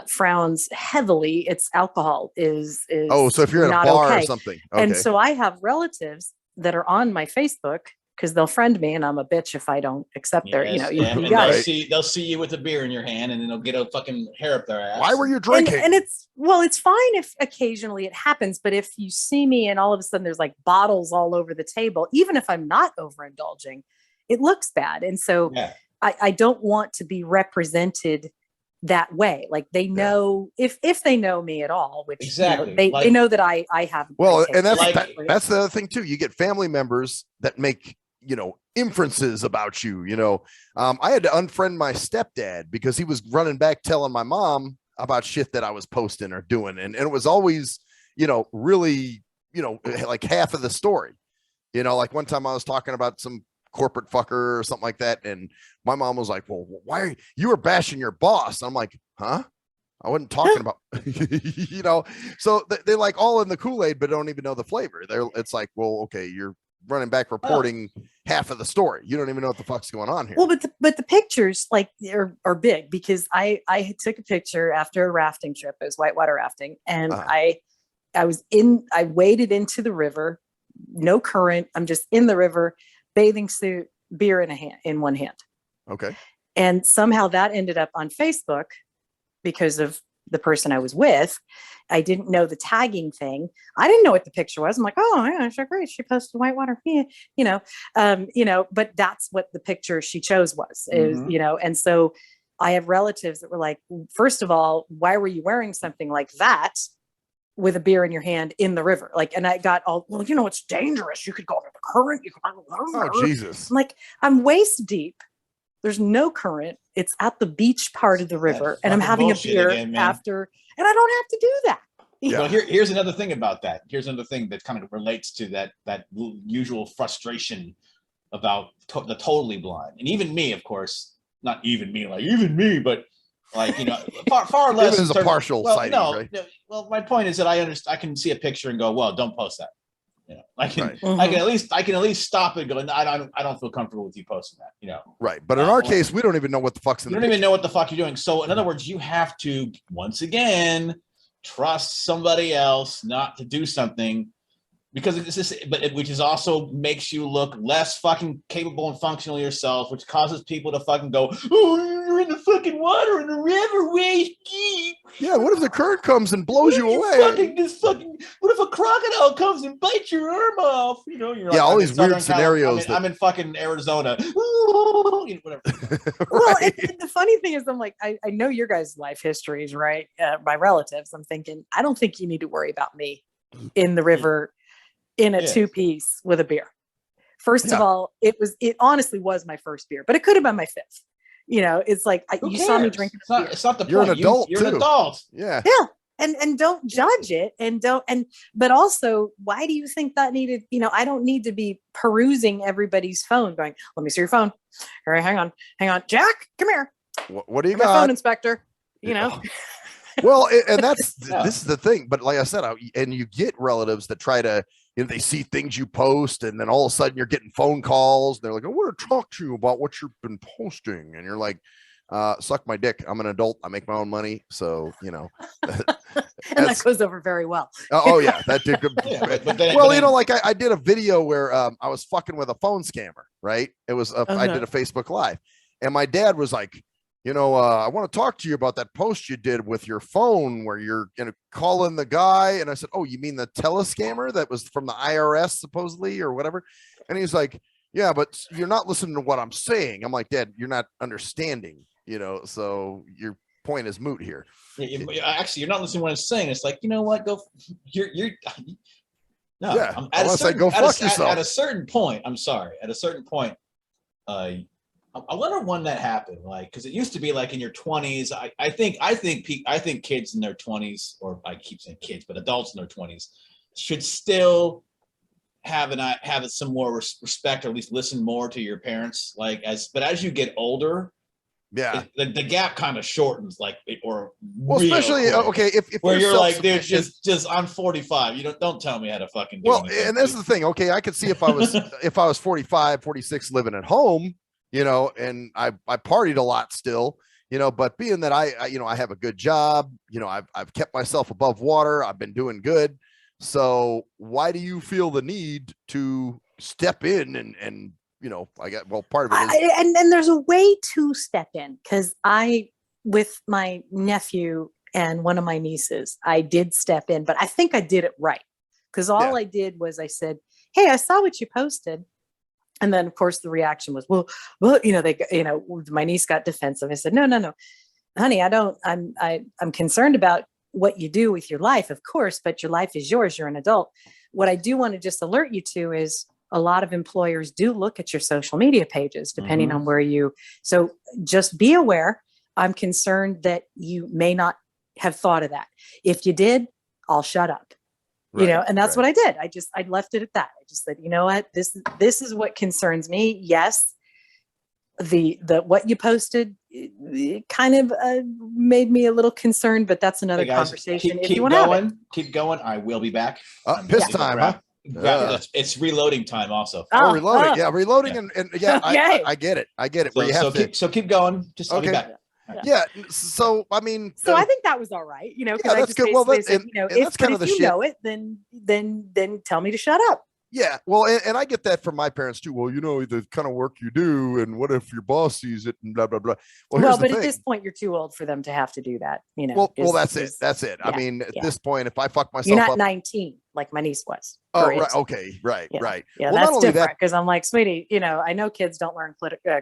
frowns heavily. It's alcohol is so if you're at a bar or something. Okay. And so I have relatives that are on my Facebook because they'll friend me, and I'm a bitch if I don't accept their, you got it. They'll see you with a beer in your hand, and then they'll get a fucking hair up their ass. Why were you drinking? And it's fine if occasionally it happens, but if you see me and all of a sudden there's like bottles all over the table, even if I'm not overindulging, it looks bad. And so I don't want to be represented that way. Like they know if they know me at all, which they know that I have. Well, and that's the other thing too. You get family members that make, inferences about you. I had to unfriend my stepdad because he was running back telling my mom about shit that I was posting or doing. And it was always, really, like half of the story. Like one time I was talking about some corporate fucker or something like that. And my mom was like, well, why you were bashing your boss? And I'm like, huh? I wasn't talking about, so they like all in the Kool-Aid, but don't even know the flavor. It's like, well, okay, you're running back reporting half of the story. You don't even know what the fuck's going on here. Well, but the pictures like are big because I took a picture after a rafting trip. It was whitewater rafting. And I waded into the river, no current. I'm just in the river, bathing suit, beer in one hand. Okay. And somehow that ended up on Facebook because of the person I was with. I didn't know the tagging thing. I didn't know what the picture was. I'm like, oh yeah, so great. She posted whitewater, but that's what the picture she chose was, and so I have relatives that were like, first of all, why were you wearing something like that with a beer in your hand in the river? Like, and I got all, well, it's dangerous. You could go into the current. Oh, Jesus. I'm like, I'm waist deep. There's no current. It's at the beach part of the river, and I'm having a beer after, and I don't have to do that. Yeah. Well, here's another thing about that. Here's another thing that kind of relates to that usual frustration about the totally blind, and even me, of course, not even me, but like far less. This is a partial sighting, right? No. Well, my point is that I can see a picture and go, well, don't post that. I can at least stop and go. I don't feel comfortable with you posting that. Right. But in our case, we don't even know what the fuck's in the picture. You don't even know what the fuck you're doing. So in other words, you have to once again trust somebody else not to do something because it's just, which is also makes you look less fucking capable and functional yourself, which causes people to fucking go, oh, you're in the fucking water in the river, waist deep. Yeah, what if the current comes and blows you away? What if a crocodile comes and bites your arm off? You're like, all these weird scenarios. I'm in fucking Arizona. Whatever. Right. Well, and the funny thing is, I'm like, I know your guys' life histories, right? My relatives. I'm thinking, I don't think you need to worry about me in the river in a two-piece with a beer. First of all, it honestly was my first beer, but it could have been my fifth. It's like you saw me drinking. It's not the point. You're an adult. You're an adult. Yeah. Yeah. And don't judge it but also, why do you think that needed, I don't need to be perusing everybody's phone going, let me see your phone. All right, hang on. Jack, come here. What do you got? My phone inspector, Well, and that's this is the thing. But like I said, and you get relatives that try to, they see things you post, and then all of a sudden you're getting phone calls. They're like, I want to talk to you about what you've been posting, and you're like, suck my dick. I'm an adult. I make my own money, so and that goes over very well. Oh yeah, that did good. I did a video where I was fucking with a phone scammer. Right? It was I did a Facebook Live, and my dad was like, I want to talk to you about that post you did with your phone where you're calling the guy. And I said, oh, you mean the telescammer that was from the IRS supposedly or whatever? And he's like, yeah, but you're not listening to what I'm saying. I'm like, Dad, you're not understanding, so your point is moot here. Actually, you're not listening to what I'm saying. It's like, you know what? Go. No. Yeah. Go fuck yourself. At a certain point, I'm sorry. At a certain point, I wonder when that happened. Like, because it used to be like in your 20s. I think kids in their 20s, or I keep saying kids, but adults in their 20s, should still have some more respect, or at least listen more to your parents. But as you get older, yeah, the gap kind of shortens. Especially if where you're like, dude, just I'm 45. You don't tell me how to fucking do anything. And that's the thing. Okay, I could see if I was 45, 46, living at home. And I partied a lot still, but being that I have a good job, I've kept myself above water. I've been doing good. So why do you feel the need to step in and part of it is, and there's a way to step in, because with my nephew and one of my nieces, I did step in, but I think I did it right, because all I did was I said, hey, I saw what you posted. And then of course the reaction was, well, my niece got defensive. I said, no, honey, I'm concerned about what you do with your life, of course, but your life is yours. You're an adult. What I do want to just alert you to is a lot of employers do look at your social media pages, depending on where so just be aware. I'm concerned that you may not have thought of that. If you did, I'll shut up. And that's what I did. I left it at that. I just said, you know what, this is what concerns me. Yes, the what you posted, it kind of made me a little concerned, but that's another conversation. Keep going. I will be back. Piss time, huh? It's reloading time also. Reloading. Yeah, reloading. And okay. I get it. So keep going. Just I'll be back. Yeah. So I mean, so I think that was all right. That's good. Well, that's kind of the shit. Know it, then tell me to shut up. Yeah, well, and I get that from my parents too. Well, the kind of work you do, and what if your boss sees it, and blah blah blah. Well, but at this point, you're too old for them to have to do that. Well, that's it. That's it. I mean, at this point, if I fuck myself, you're not 19 like my niece was. Oh, right. Okay. Right. Yeah. Right. Yeah, well, that's different, because I'm like, sweetie, I know kids don't learn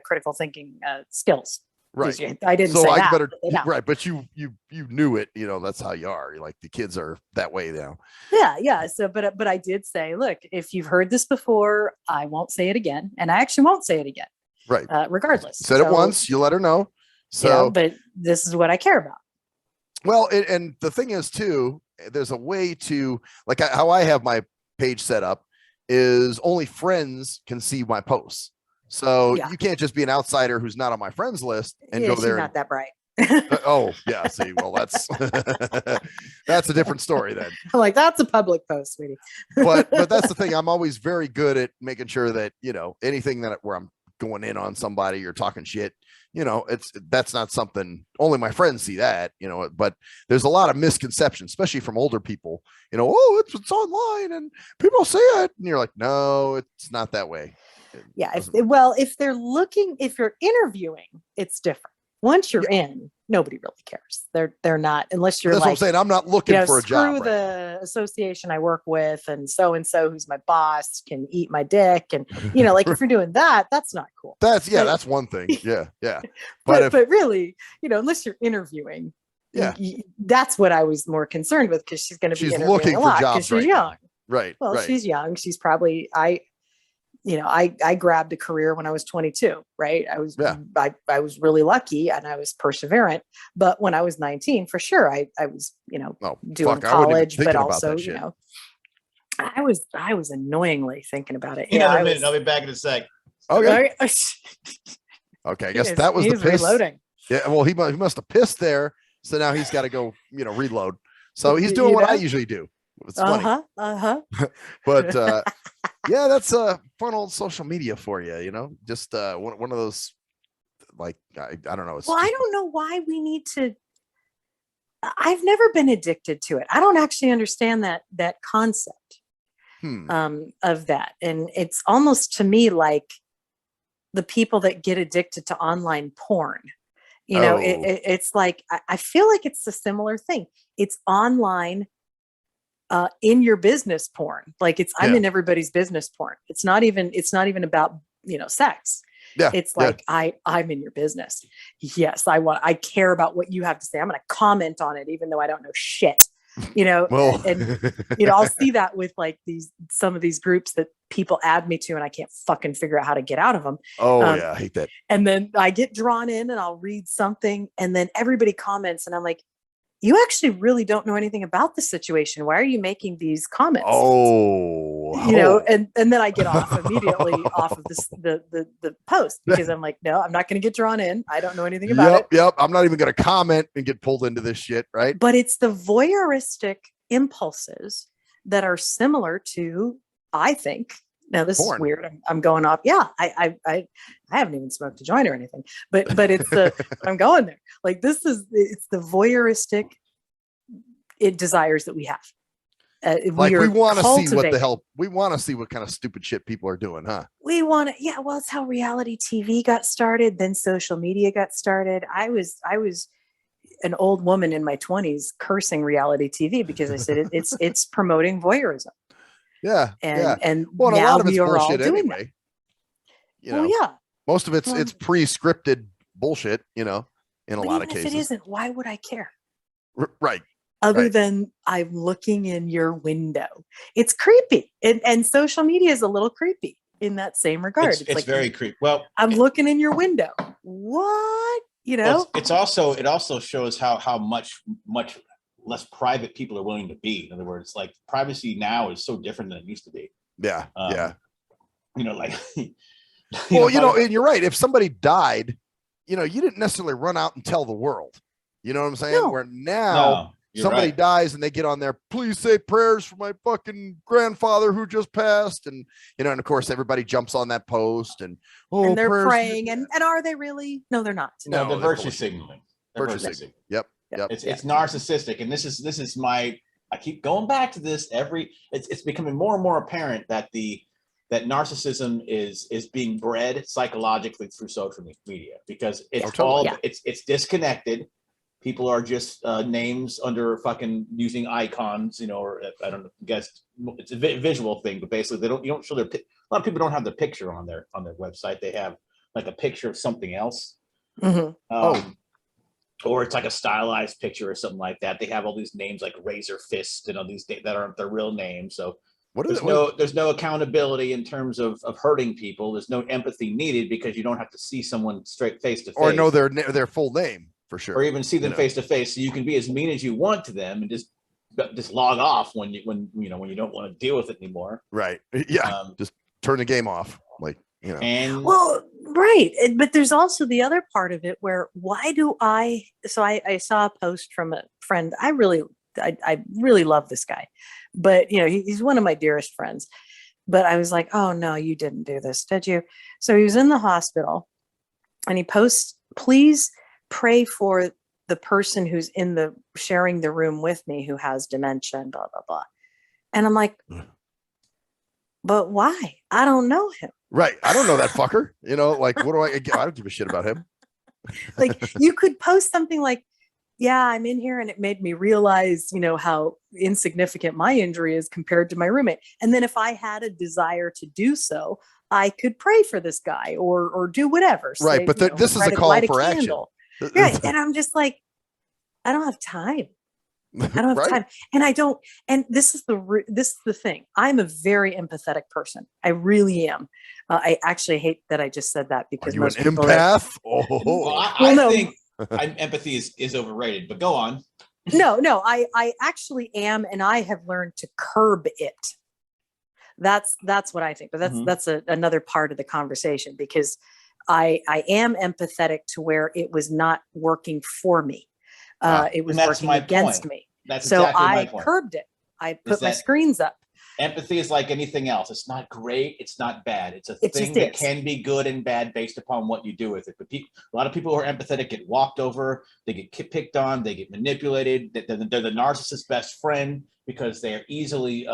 critical thinking skills. Right. I didn't say that. Right. But you knew it, that's how you are. Like the kids are that way now. Yeah. Yeah. So, but I did say, look, if you've heard this before, I won't say it again. And I actually won't say it again. Right. Regardless. Said it once, you let her know. So, but this is what I care about. Well, and the thing is too, there's a way to, like how I have my page set up is only friends can see my posts. So you can't just be an outsider who's not on my friends list and go there. Not that bright. Oh yeah. See, well, that's that's a different story then. I'm like, that's a public post, sweetie. but that's the thing. I'm always very good at making sure that anything where I'm going in on somebody or talking shit, that's not something only my friends see that. But there's a lot of misconceptions, especially from older people. It's online and people see it, and you're like, no, it's not that way. Yeah. If you're interviewing, it's different. Once you're in, nobody really cares. They're not, unless you're that's what I'm saying. I'm not looking for a job. Screw the association I work with, and so who's my boss can eat my dick, and like if you're doing that, that's not cool. That's one thing. Yeah. But really, unless you're interviewing, that's what I was more concerned with, because she's going to be looking a lot for jobs. She's young. Right. Well, she's young. She's probably I grabbed a career when I was 22, right? I was really lucky and I was perseverant, but when I was 19, for sure, I was, doing college, but also, I was annoyingly thinking about it. I'll be back in a sec. Okay. Okay. I guess that was the piss. Reloading. Yeah. Well, he must have pissed there. So now he's got to go, reload. So he's doing what I usually do. It's funny. But yeah, that's a fun old social media for you, just one of those, like, I don't know. I don't know why we need to. I've never been addicted to it. I don't actually understand that concept of that. And it's almost to me like the people that get addicted to online porn. It's like, I feel like it's a similar thing. It's online in your business porn. Like I'm in everybody's business porn. It's not even about, sex. Yeah. It's like, I'm in your business. Yes. I care about what you have to say. I'm going to comment on it, even though I don't know shit, well. and I'll see that with like some of these groups that people add me to, and I can't fucking figure out how to get out of them. Oh yeah. I hate that. And then I get drawn in and I'll read something, and then everybody comments, and I'm like, you actually really don't know anything about the situation. Why are you making these comments? And then I get off immediately off of the post, because I'm like, no, I'm not going to get drawn in. I don't know anything about it. Yep. I'm not even going to comment and get pulled into this shit. Right. But it's the voyeuristic impulses that are similar to, I think, Now this Porn. is weird. I'm going off. Yeah, I haven't even smoked a joint or anything, but it's the I'm going there. Like it's the voyeuristic desires that we have. Like we want to see what the cultivating. hell we want to see what kind of stupid shit people are doing, huh? We want to, yeah. Well, it's how reality TV got started. Then social media got started. I was an old woman in my 20s cursing reality TV because I said it's promoting voyeurism. Yeah, and well, now a lot of it's we are all bullshit doing anyway. that. Well, yeah, most of it's pre-scripted bullshit. In a lot of cases, if it isn't, why would I care? Right. Other than I'm looking in your window, it's creepy, and social media is a little creepy in that same regard. It's like, very creepy. Well, I'm looking in your window. What? Well, it also shows how much less private people are willing to be. In other words, like privacy now is so different than it used to be. Yeah. Like. And you're right. If somebody died, you didn't necessarily run out and tell the world. You know what I'm saying? No. Where now somebody dies and they get on there, please say prayers for my fucking grandfather who just passed. And, and of course everybody jumps on that post and they're praying. And are they really? No, they're not. No, they're virtue signaling. Yep. It's narcissistic. And this is I keep going back to this it's becoming more and more apparent that that narcissism is being bred psychologically through social media because it's disconnected. People are just names under fucking using icons, or I don't know, guess it's a visual thing, but basically you don't show a lot of people don't have the picture on their website. They have like a picture of something else. Mm-hmm. Or it's like a stylized picture or something like that. They have all these names like Razor Fist and all these that aren't their real names. So there's no accountability in terms of hurting people. There's no empathy needed because you don't have to see someone straight face to face or know their full name. For sure, or even see them face to face, so you can be as mean as you want to them and just log off when you don't want to deal with it anymore. Right? Yeah. Just turn the game off, And right, but there's also the other part of it where why do I? So I saw a post from a friend. I really love this guy, but he's one of my dearest friends. But I was like, oh no, you didn't do this, did you? So he was in the hospital, and he posts, please pray for the person who's sharing the room with me who has dementia and blah, blah, blah. And I'm like, but why? I don't know him. Right. I don't know that fucker. Like, what do I don't give a shit about him. Like you could post something like, yeah, I'm in here and it made me realize, how insignificant my injury is compared to my roommate. And then if I had a desire to do so, I could pray for this guy or do whatever. Right. But this is a call for action. Right. And I'm just like, I don't have time. I don't have time. And I don't. And this is the thing. I'm a very empathetic person. I really am. I actually hate that I just said that because most an empath. I think empathy is overrated, but go on. No, I actually am. And I have learned to curb it. That's what I think. But that's another part of the conversation because I am empathetic to where it was not working for me. It was working against me. That's so exactly my I point. curbed it. I put my screens up. Empathy is like anything else. It's not great. It's not bad. It's a thing that can be good and bad based upon what you do with it. But a lot of people who are empathetic get walked over. They get picked on. They get manipulated. They're the narcissist's best friend because they are easily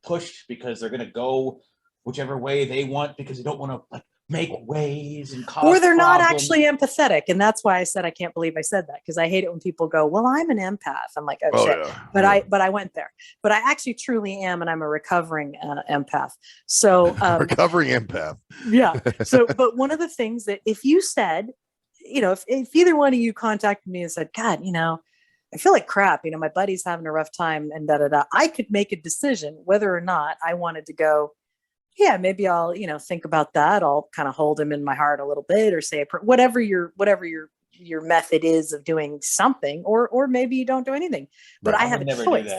pushed because they're going to go whichever way they want because they don't want to make waves and cause or they're not problems. Actually empathetic. And that's why I said I can't believe I said that because I hate it when people go, well, I'm an empath. I'm like, oh shit. Yeah. But I went there. But I actually truly am, and I'm a recovering empath. So recovering empath. Yeah. So but one of the things that if you said, if either one of you contacted me and said, God, I feel like crap, my buddy's having a rough time and I could make a decision whether or not I wanted to go, yeah, maybe I'll, think about that. I'll kind of hold him in my heart a little bit or say, whatever your method is of doing something, or maybe you don't do anything, but I have a choice.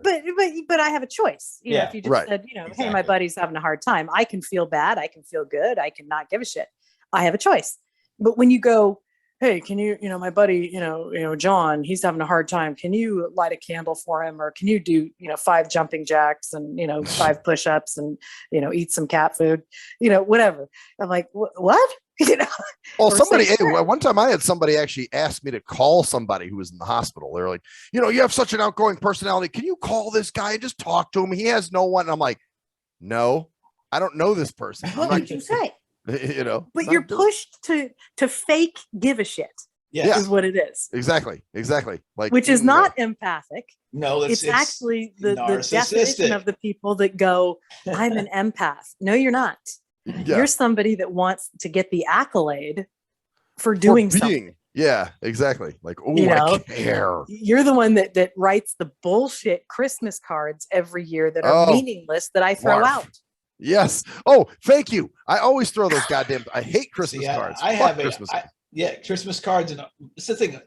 But I have a choice. If you just said, exactly. Hey, my buddy's having a hard time. I can feel bad. I can feel good. I can not give a shit. I have a choice. But when you go, hey, can you, my buddy, John, he's having a hard time. Can you light a candle for him? Or can you do, 5 jumping jacks and, 5 push-ups and, eat some cat food, whatever. I'm like, what? Well, one time I had somebody actually ask me to call somebody who was in the hospital. They're like, you have such an outgoing personality. Can you call this guy and just talk to him? He has no one. And I'm like, no, I don't know this person. What would you say? But you're pushed to fake give a shit. Yeah, is what it is. Exactly. Like, which is not empathic. No, it's actually the definition of the people that go, I'm an empath. No, you're not. Yeah. You're somebody that wants to get the accolade for doing something. Yeah, exactly. Like, I care. You're the one that writes the bullshit Christmas cards every year that are meaningless that I throw out. Yes. Oh, thank you. I always throw those goddamn. I hate Christmas cards. Christmas cards, and it's the thing.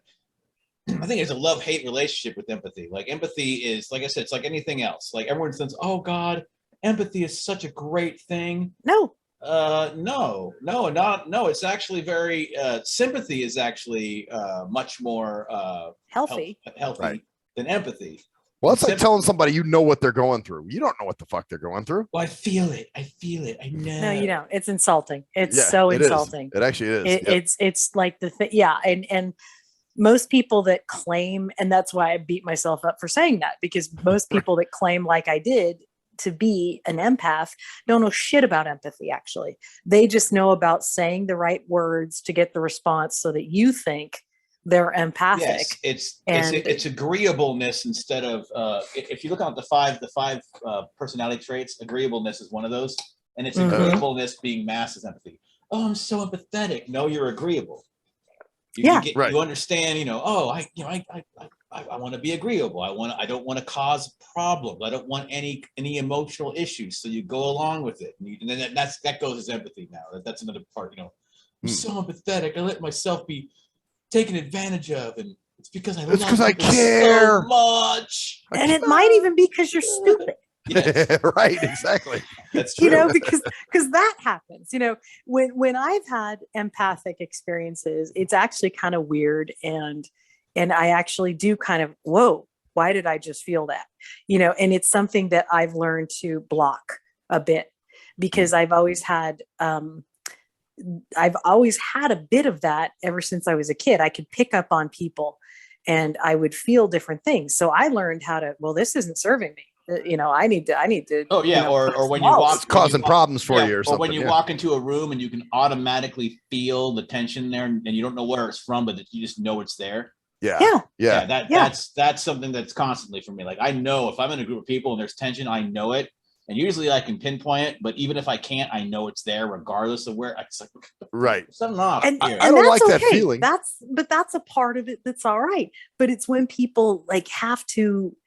I think it's a love-hate relationship with empathy. Like empathy is, like I said, it's like anything else. Like everyone thinks, oh God, empathy is such a great thing. No. No. It's actually very sympathy is actually much more healthy than empathy. Well, it's like telling somebody what they're going through. You don't know what the fuck they're going through. Well, I feel it. I know. No, you don't. It's insulting. It's so insulting. It actually is. It's like the thing. Yeah, and most people that claim, and that's why I beat myself up for saying that, because most people that claim, like I did, to be an empath don't know shit about empathy. Actually, they just know about saying the right words to get the response so that you think they're empathic. Yes, it's agreeableness instead of if you look at the five personality traits, agreeableness is one of those, and it's agreeableness being masked as empathy. Oh, I'm so empathetic. No, you're agreeable. You understand. I want to be agreeable. I don't want to cause problems. I don't want any emotional issues. So you go along with it, and then that goes as empathy. Now that's another part. I'm so empathetic. I let myself be taken advantage of, and it's because I care so much. And it might even be because you're stupid. Yes. Right, exactly. That's true. Because that happens. When I've had empathic experiences, it's actually kind of weird, and I actually do kind of, whoa, why did I just feel that? And it's something that I've learned to block a bit, because I've always had a bit of that ever since I was a kid. I could pick up on people and I would feel different things. So I learned how to, this isn't serving me. I need to. Oh yeah. Or when you walk, it's causing problems for you or something. Or when you walk into a room and you can automatically feel the tension there, and you don't know where it's from, but you just know it's there. Yeah. That's something that's constantly for me. Like I know if I'm in a group of people and there's tension, I know it. And usually I can pinpoint it, but even if I can't, I know it's there regardless of where. It's like, right. Something off. And I don't like that feeling. That's a part of it. That's all right. But it's when people have to,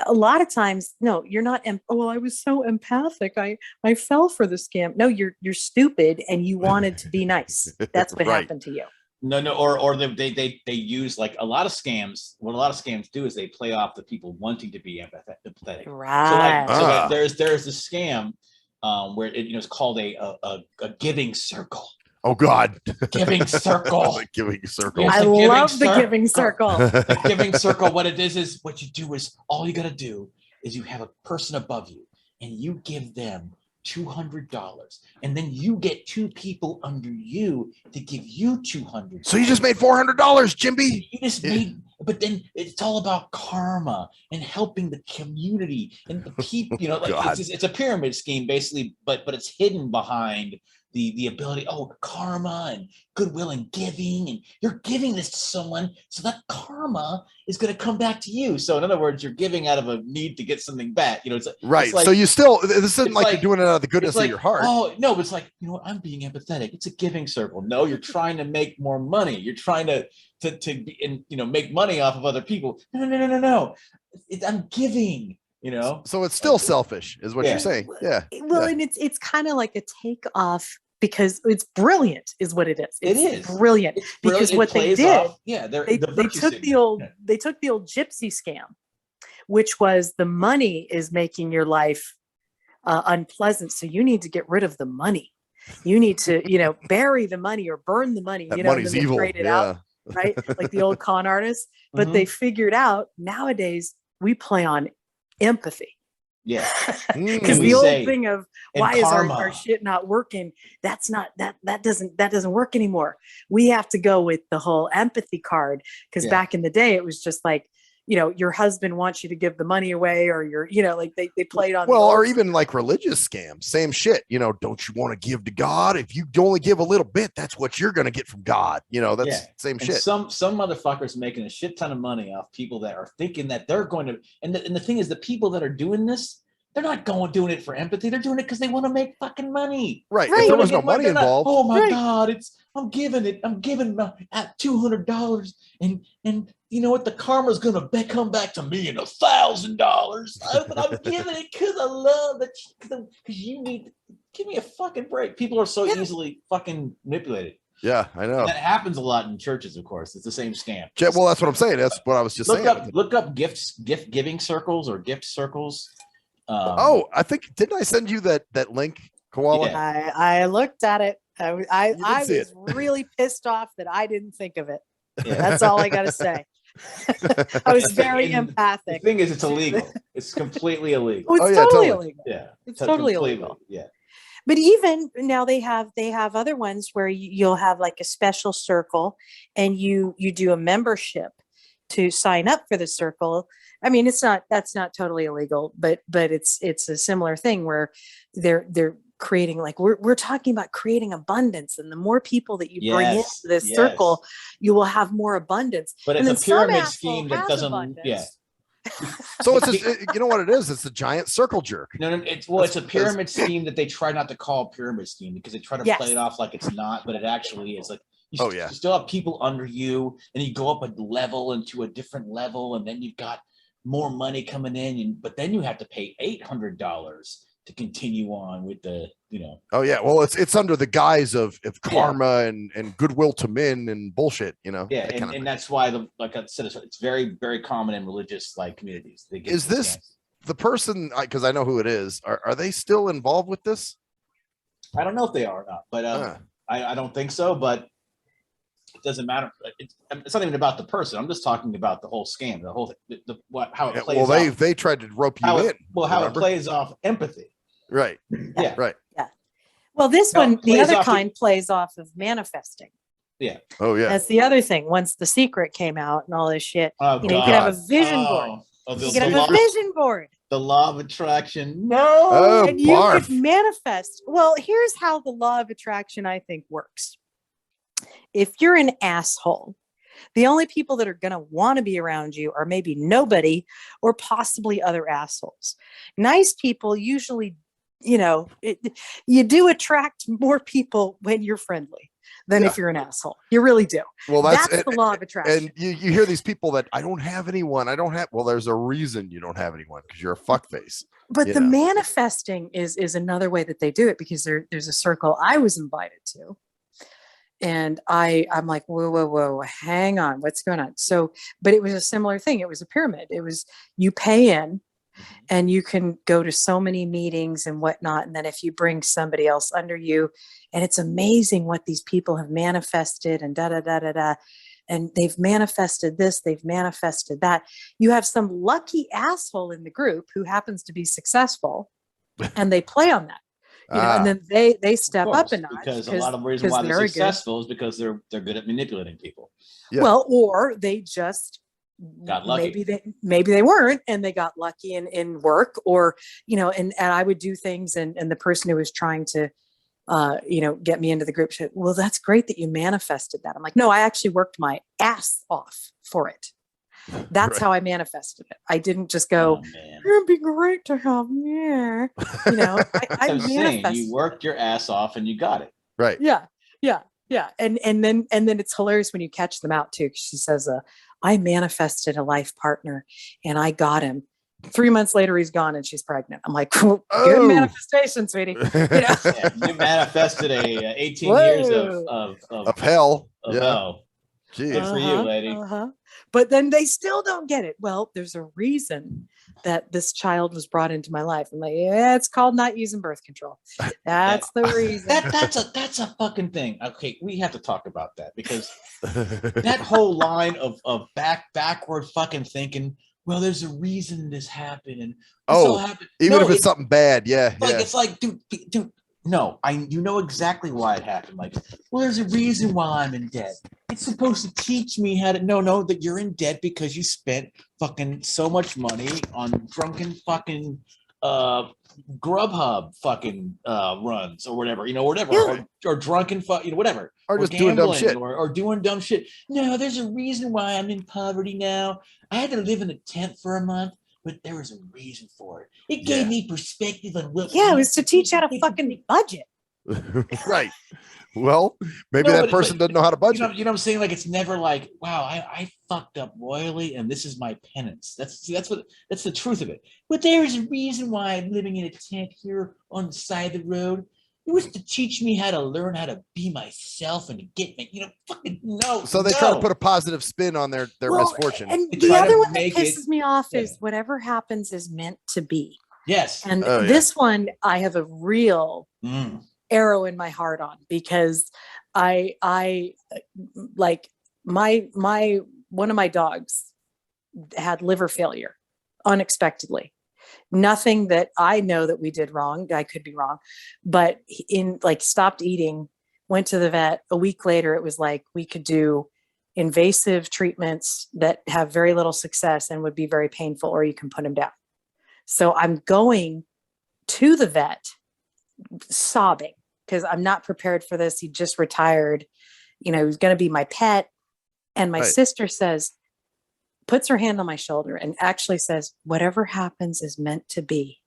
a lot of times, no, you're not. I was so empathic. I fell for the scam. No, you're stupid. And you wanted to be nice. That's what happened to you. No, or they use like a lot of scams. What a lot of scams do is they play off the people wanting to be empathetic. Right. So there's the scam where it's called a giving circle. Oh God. Giving circle. The giving circle. I love the giving circle. The giving circle. What it is what you do is all you got to do is you have a person above you and you give them $200, and then you get 2 people under you to give you $200. So you just made $400, Jimmy. You just made, but then it's all about karma and helping the community and the people. It's a pyramid scheme basically, but it's hidden behind the ability, karma and goodwill and giving, and you're giving this to someone, so that karma is going to come back to you. So in other words, you're giving out of a need to get something back. It's right. It's like, so you still, this isn't like you're doing it out of the goodness of your heart. Oh no, but it's like, I'm being empathetic. It's a giving circle. No, you're trying to make more money. You're trying to make money off of other people. No. I'm giving. So it's still selfish, is what you're saying. Yeah. Well, and it's kind of like a takeoff, because it's brilliant, is what it is. It's brilliant. Because what they did, they took the old gypsy scam, which was the money is making your life unpleasant, so you need to get rid of the money. You need to, bury the money or burn the money. That money's evil. Trade it out, right? Like the old con artists. But they figured out nowadays we play on empathy. Yeah. Because the old thing of why is our shit not working? That doesn't work anymore. We have to go with the whole empathy card. Because back in the day, it was just like, your husband wants you to give the money away, or like they played on. Well, or even like religious scams, same shit. Don't you want to give to God? If you only give a little bit, that's what you're going to get from God. That's same shit. Some motherfuckers making a shit ton of money off people that are thinking that they're going to. And the thing is, the people that are doing this, they're not doing it for empathy. They're doing it because they want to make fucking money. Right. If there was no money involved. Oh my God! I'm giving at $200, and you know what? The karma's gonna come back to me in $1,000. But I'm giving it because I love it. Because you need to give me a fucking break. People are so easily fucking manipulated. Yeah, I know. And that happens a lot in churches, of course. It's the same scam. Well, that's what I'm saying. That's what I was just saying. Look up gift giving circles or gift circles. I think didn't I send you that link, Koala? Yeah. I looked at it. I was really pissed off that I didn't think of it. Yeah. That's all I got to say. I was very empathic. The thing is, it's illegal. It's completely illegal. It's totally illegal. Yeah, it's totally illegal. Yeah. But even now they have other ones where you'll have like a special circle, and you do a membership to sign up for the circle. I mean, that's not totally illegal, but it's a similar thing where they're creating, like we're talking about creating abundance, and the more people that you bring into this circle, you will have more abundance. But it's a pyramid scheme that doesn't abundance. Yeah. So it's you know what it is? It's a giant circle jerk. No, it's a pyramid scheme that they try not to call a pyramid scheme, because they try to play it off like it's not, but it actually is. Like you still have people under you, and you go up a level into a different level, and then you've got more money coming in, but then you have to pay $800 to continue on with the, Oh yeah, well it's under the guise of karma and goodwill to men and bullshit, Yeah, and that's why like I said, it's very, very common in religious communities. Is this the person? Because I know who it is. Are they still involved with this? I don't know if they are or not, but I don't think so. But it doesn't matter. It's not even about the person. I'm just talking about the whole scam, the whole how it plays. Well, they tried to rope you in. How it plays off empathy. Right. Yeah. Right. Yeah. Well, this one, the other kind plays off of manifesting. Yeah. Oh, yeah. That's the other thing. Once The Secret came out and all this shit, you can have a vision board. You can have a vision board. The law of attraction. No. And you could manifest. Well, here's how the law of attraction, I think, works. If you're an asshole, the only people that are going to want to be around you are maybe nobody or possibly other assholes. Nice people usually, you do attract more people when you're friendly than if you're an asshole. You really do. Well, that's the law of attraction. And you hear these people that I don't have anyone. Well, there's a reason you don't have anyone, because you're a fuckface. But the manifesting is another way that they do it, because there's a circle I was invited to. And I'm like, whoa, hang on, what's going on? So, but it was a similar thing. It was a pyramid. It was, you pay in and you can go to so many meetings and whatnot. And then if you bring somebody else under you, and it's amazing what these people have manifested and and they've manifested this, they've manifested that. You have some lucky asshole in the group who happens to be successful, and they play on that. And then they step up a notch, because a lot of the reason why they're successful is because they're good at manipulating people. Yeah. Well, or they just got lucky. Maybe they weren't, and they got lucky in work, or and I would do things, and the person who was trying to get me into the group said, well, that's great that you manifested that. I'm like, no, I actually worked my ass off for it. That's how I manifested it. I didn't just go, it'd be great to have me. I manifested. You worked your ass off and you got it. Right. Yeah. And then it's hilarious when you catch them out too. She says, I manifested a life partner and I got him. 3 months later, he's gone and she's pregnant. I'm like, good manifestation, sweetie. You manifested 18 years of hell. Of hell. Jeez. Good for you, lady. But then they still don't get it. Well, there's a reason that this child was brought into my life. I'm like, yeah, it's called not using birth control. That's the reason. That's a fucking thing. Okay, we have to talk about that because that whole line of backward fucking thinking. Well, there's a reason this happened, and even if it's something bad, it's like, dude. No, you know exactly why it happened. Like, well, there's a reason why I'm in debt. It's supposed to teach me how to that you're in debt because you spent fucking so much money on drunken fucking Grubhub fucking runs or whatever, or drunken whatever, or just doing dumb shit, or doing dumb shit. No, there's a reason why I'm in poverty now. I had to live in a tent for a month. But there was a reason for it. It gave me perspective on what. Yeah, it was to teach how to fucking budget. Right. Well, maybe that person doesn't know how to budget. You know what I'm saying? Like, it's never like, wow, I fucked up royally, and this is my penance. That's the truth of it. But there is a reason why I'm living in a tent here on the side of the road. It was to teach me how to learn how to be myself and to get me, fucking no. So they try to put a positive spin on their misfortune. And the other one that pisses me off is whatever happens is meant to be. Yes. And this one I have a real arrow in my heart on because I like my one of my dogs had liver failure unexpectedly. Nothing that I know that we did wrong. I could be wrong, but stopped eating, went to the vet. A week later, it was like we could do invasive treatments that have very little success and would be very painful, or you can put him down. So I'm going to the vet sobbing because I'm not prepared for this. He just retired. He was going to be my pet. And my sister puts her hand on my shoulder and actually says, whatever happens is meant to be.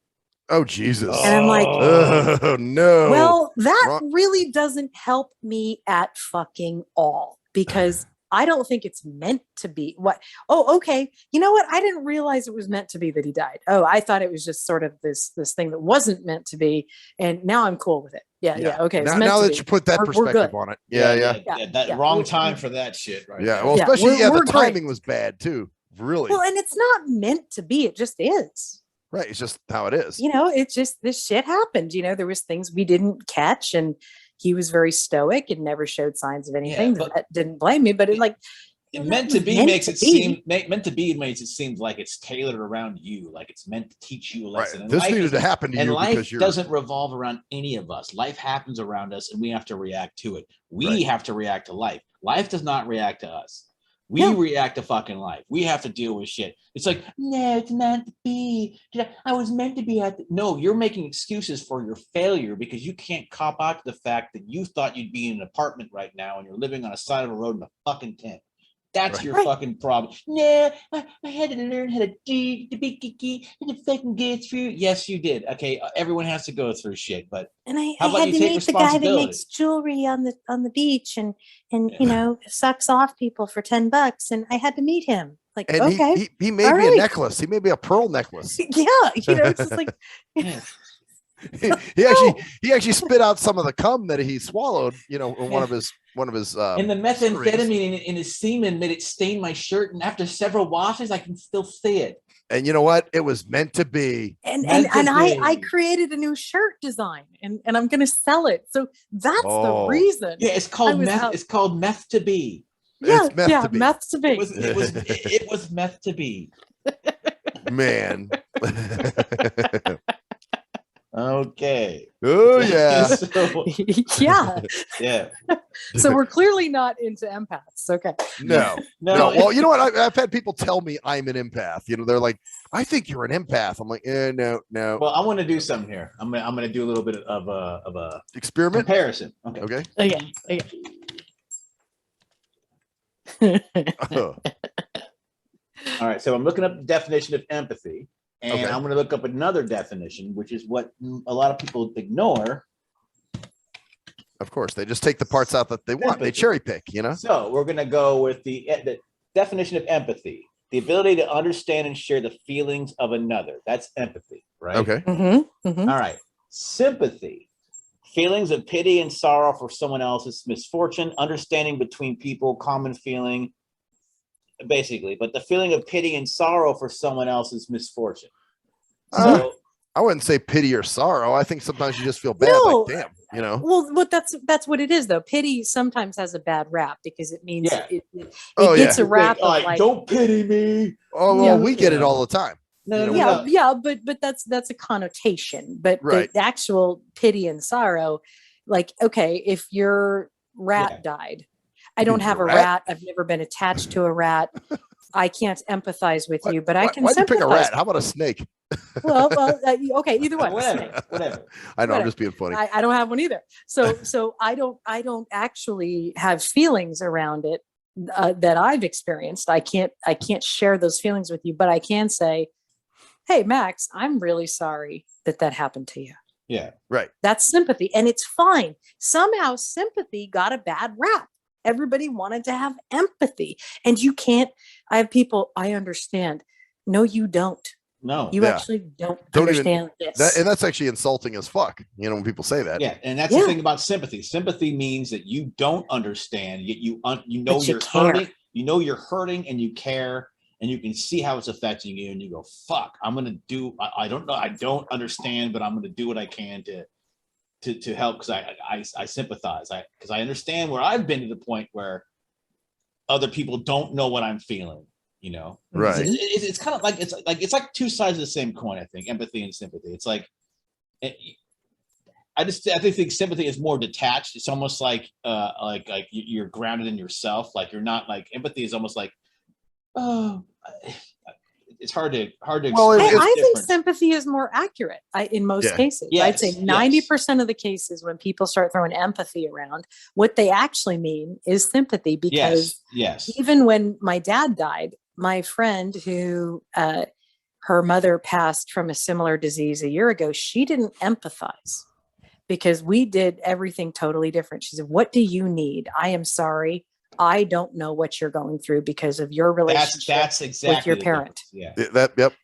Oh, Jesus. And I'm like, oh, no. Well, that really doesn't help me at fucking all because I don't think it's meant to be. What? Oh, okay. You know what? I didn't realize it was meant to be that he died. Oh, I thought it was just sort of this thing that wasn't meant to be. And now I'm cool with it. Yeah. Okay. Now that you put that perspective on it. Yeah. Wrong time for that shit. Right. Yeah. Well, especially the timing was bad too. Really. Well, and it's not meant to be. It just is. Right. It's just how it is. It's just this shit happened. There was things we didn't catch, and he was very stoic and never showed signs of anything. That didn't blame me, but meant to be makes it seem like it's tailored around you, like it's meant to teach you a lesson. Right. And this needed to happen to you, and life because doesn't revolve around any of us. Life happens around us, and we have to react to it. We have to react to life. Life does not react to us. We react to fucking life. We have to deal with shit. It's like, no, it's meant to be. I was meant to be No, you're making excuses for your failure because you can't cop out to the fact that you thought you'd be in an apartment right now and you're living on a side of a road in a fucking tent. That's your fucking problem. Yeah, I had to learn how to do the big geeky and to fucking get through. Yes, you did. Okay, everyone has to go through shit, but I had to meet the guy that makes jewelry on the beach and sucks off people for $10, and I had to meet him. Like, and okay, he made me a necklace. He made me a pearl necklace. Yeah, it's just like. he actually spit out some of the cum that he swallowed, in one of his and the methamphetamine in his semen made it stain my shirt, and after several washes I can still see it. And you know what? It was meant to be. And I created a new shirt design and I'm gonna sell it. So that's the reason. Yeah, it's called meth. It's called meth to be. Yeah, meth to be. It was meth to be. Man. Okay. Oh yeah. Yeah. So we're clearly not into empaths. Okay. No. Well, you know what? I've had people tell me I'm an empath. They're like, "I think you're an empath." I'm like, no. Well, I want to do something here. I'm gonna do a little bit of a experiment comparison. Okay. All right. So I'm looking up the definition of empathy. And I'm going to look up another definition, which is what a lot of people ignore. Of course, they just take the parts out that they want. Empathy. They cherry pick, So we're going to go with the definition of empathy: the ability to understand and share the feelings of another. That's empathy, right? Okay. Mm-hmm. Mm-hmm. All right. Sympathy: Feelings of pity and sorrow for someone else's misfortune, understanding between people, common feeling, basically. But the feeling of pity and sorrow for someone else's misfortune. So I wouldn't say pity or sorrow. I think sometimes you just feel bad, No. like damn, you know. Well, that's what it is, though. Pity sometimes has a bad rap because it means it Oh, gets yeah. a rap of like, don't pity me. Oh, well, we get it all the time. Yeah, but that's a connotation. But Right. the actual pity and sorrow, like, okay, if your rat died, I don't have a rat. I've never been attached to a rat. I can't empathize with you, but I can Why'd you sympathize. pick a rat? How about a snake? Well, okay, either one. Whatever. I know, I'm just being funny. I don't have one either. So I don't actually have feelings around it that I've experienced. I can't share those feelings with you, but I can say, hey, Max, I'm really sorry that happened to you. Yeah. Right. That's sympathy. And it's fine. Somehow sympathy got a bad rap. Everybody wanted to have empathy. And you can't, I have people, I understand. No, you don't. No. You actually don't understand this. And that's actually insulting as fuck, you know, when people say that. Yeah. And that's the thing about sympathy. Sympathy means that you don't understand, yet you know you're hurting. You know you're hurting and you care. And you can see how it's affecting you, and you go, "Fuck! I'm gonna do. I don't know. I don't understand, but I'm gonna do what I can to help because I sympathize. Because I understand where I've been to the point where other people don't know what I'm feeling. You know, right? It's kind of like it's like two sides of the same coin. I think empathy and sympathy. It's like I think sympathy is more detached. It's almost like you're grounded in yourself. Like you're not like empathy is almost like. Oh, it's hard to well, I think sympathy is more accurate in most cases. I'd say 90% of the cases when people start throwing empathy around, what they actually mean is sympathy, because even when my dad died, my friend who her mother passed from a similar disease a year ago, she didn't empathize because we did everything totally different. She said, what do you need? I am sorry. I don't know what you're going through because of your relationship with your parent. Yeah.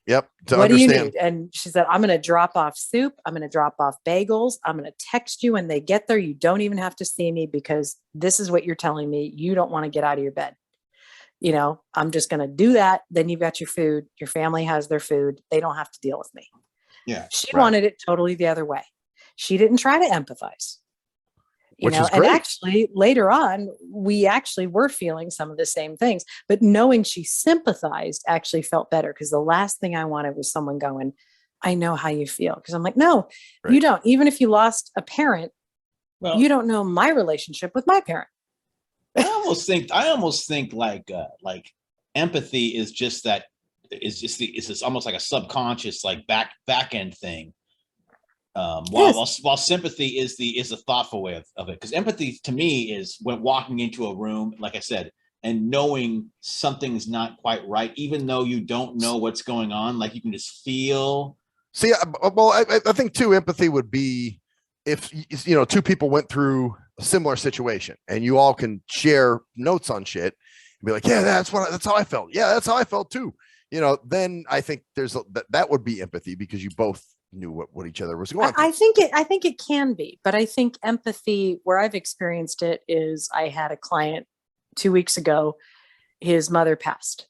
Yep. What do you need? And she said, I'm going to drop off soup. I'm going to drop off bagels. I'm going to text you when they get there. You don't even have to see me because this is what you're telling me. You don't want to get out of your bed. You know, I'm just going to do that. Then you've got your food. Your family has their food. They don't have to deal with me. Yeah. She wanted it totally the other way. She didn't try to empathize. You know, and actually later on, we actually were feeling some of the same things, but knowing she sympathized actually felt better because the last thing I wanted was someone going, I know how you feel. Because I'm like, no, you don't. Even if you lost a parent, you don't know my relationship with my parent. I almost think like empathy is just that it's almost like a subconscious like back end thing. While sympathy is the thoughtful way of it, because empathy to me is when walking into a room, like I said, and knowing something's not quite right, even though you don't know what's going on, like you can just feel. See, well, I think too, empathy would be if you know two people went through a similar situation and you all can share notes on shit and be like, yeah, that's how I felt. Yeah, that's how I felt too. You know, then I think that would be empathy because you both knew what each other was going through. I think it can be, but I think empathy, where I've experienced it, is I had a client 2 weeks ago. His mother passed,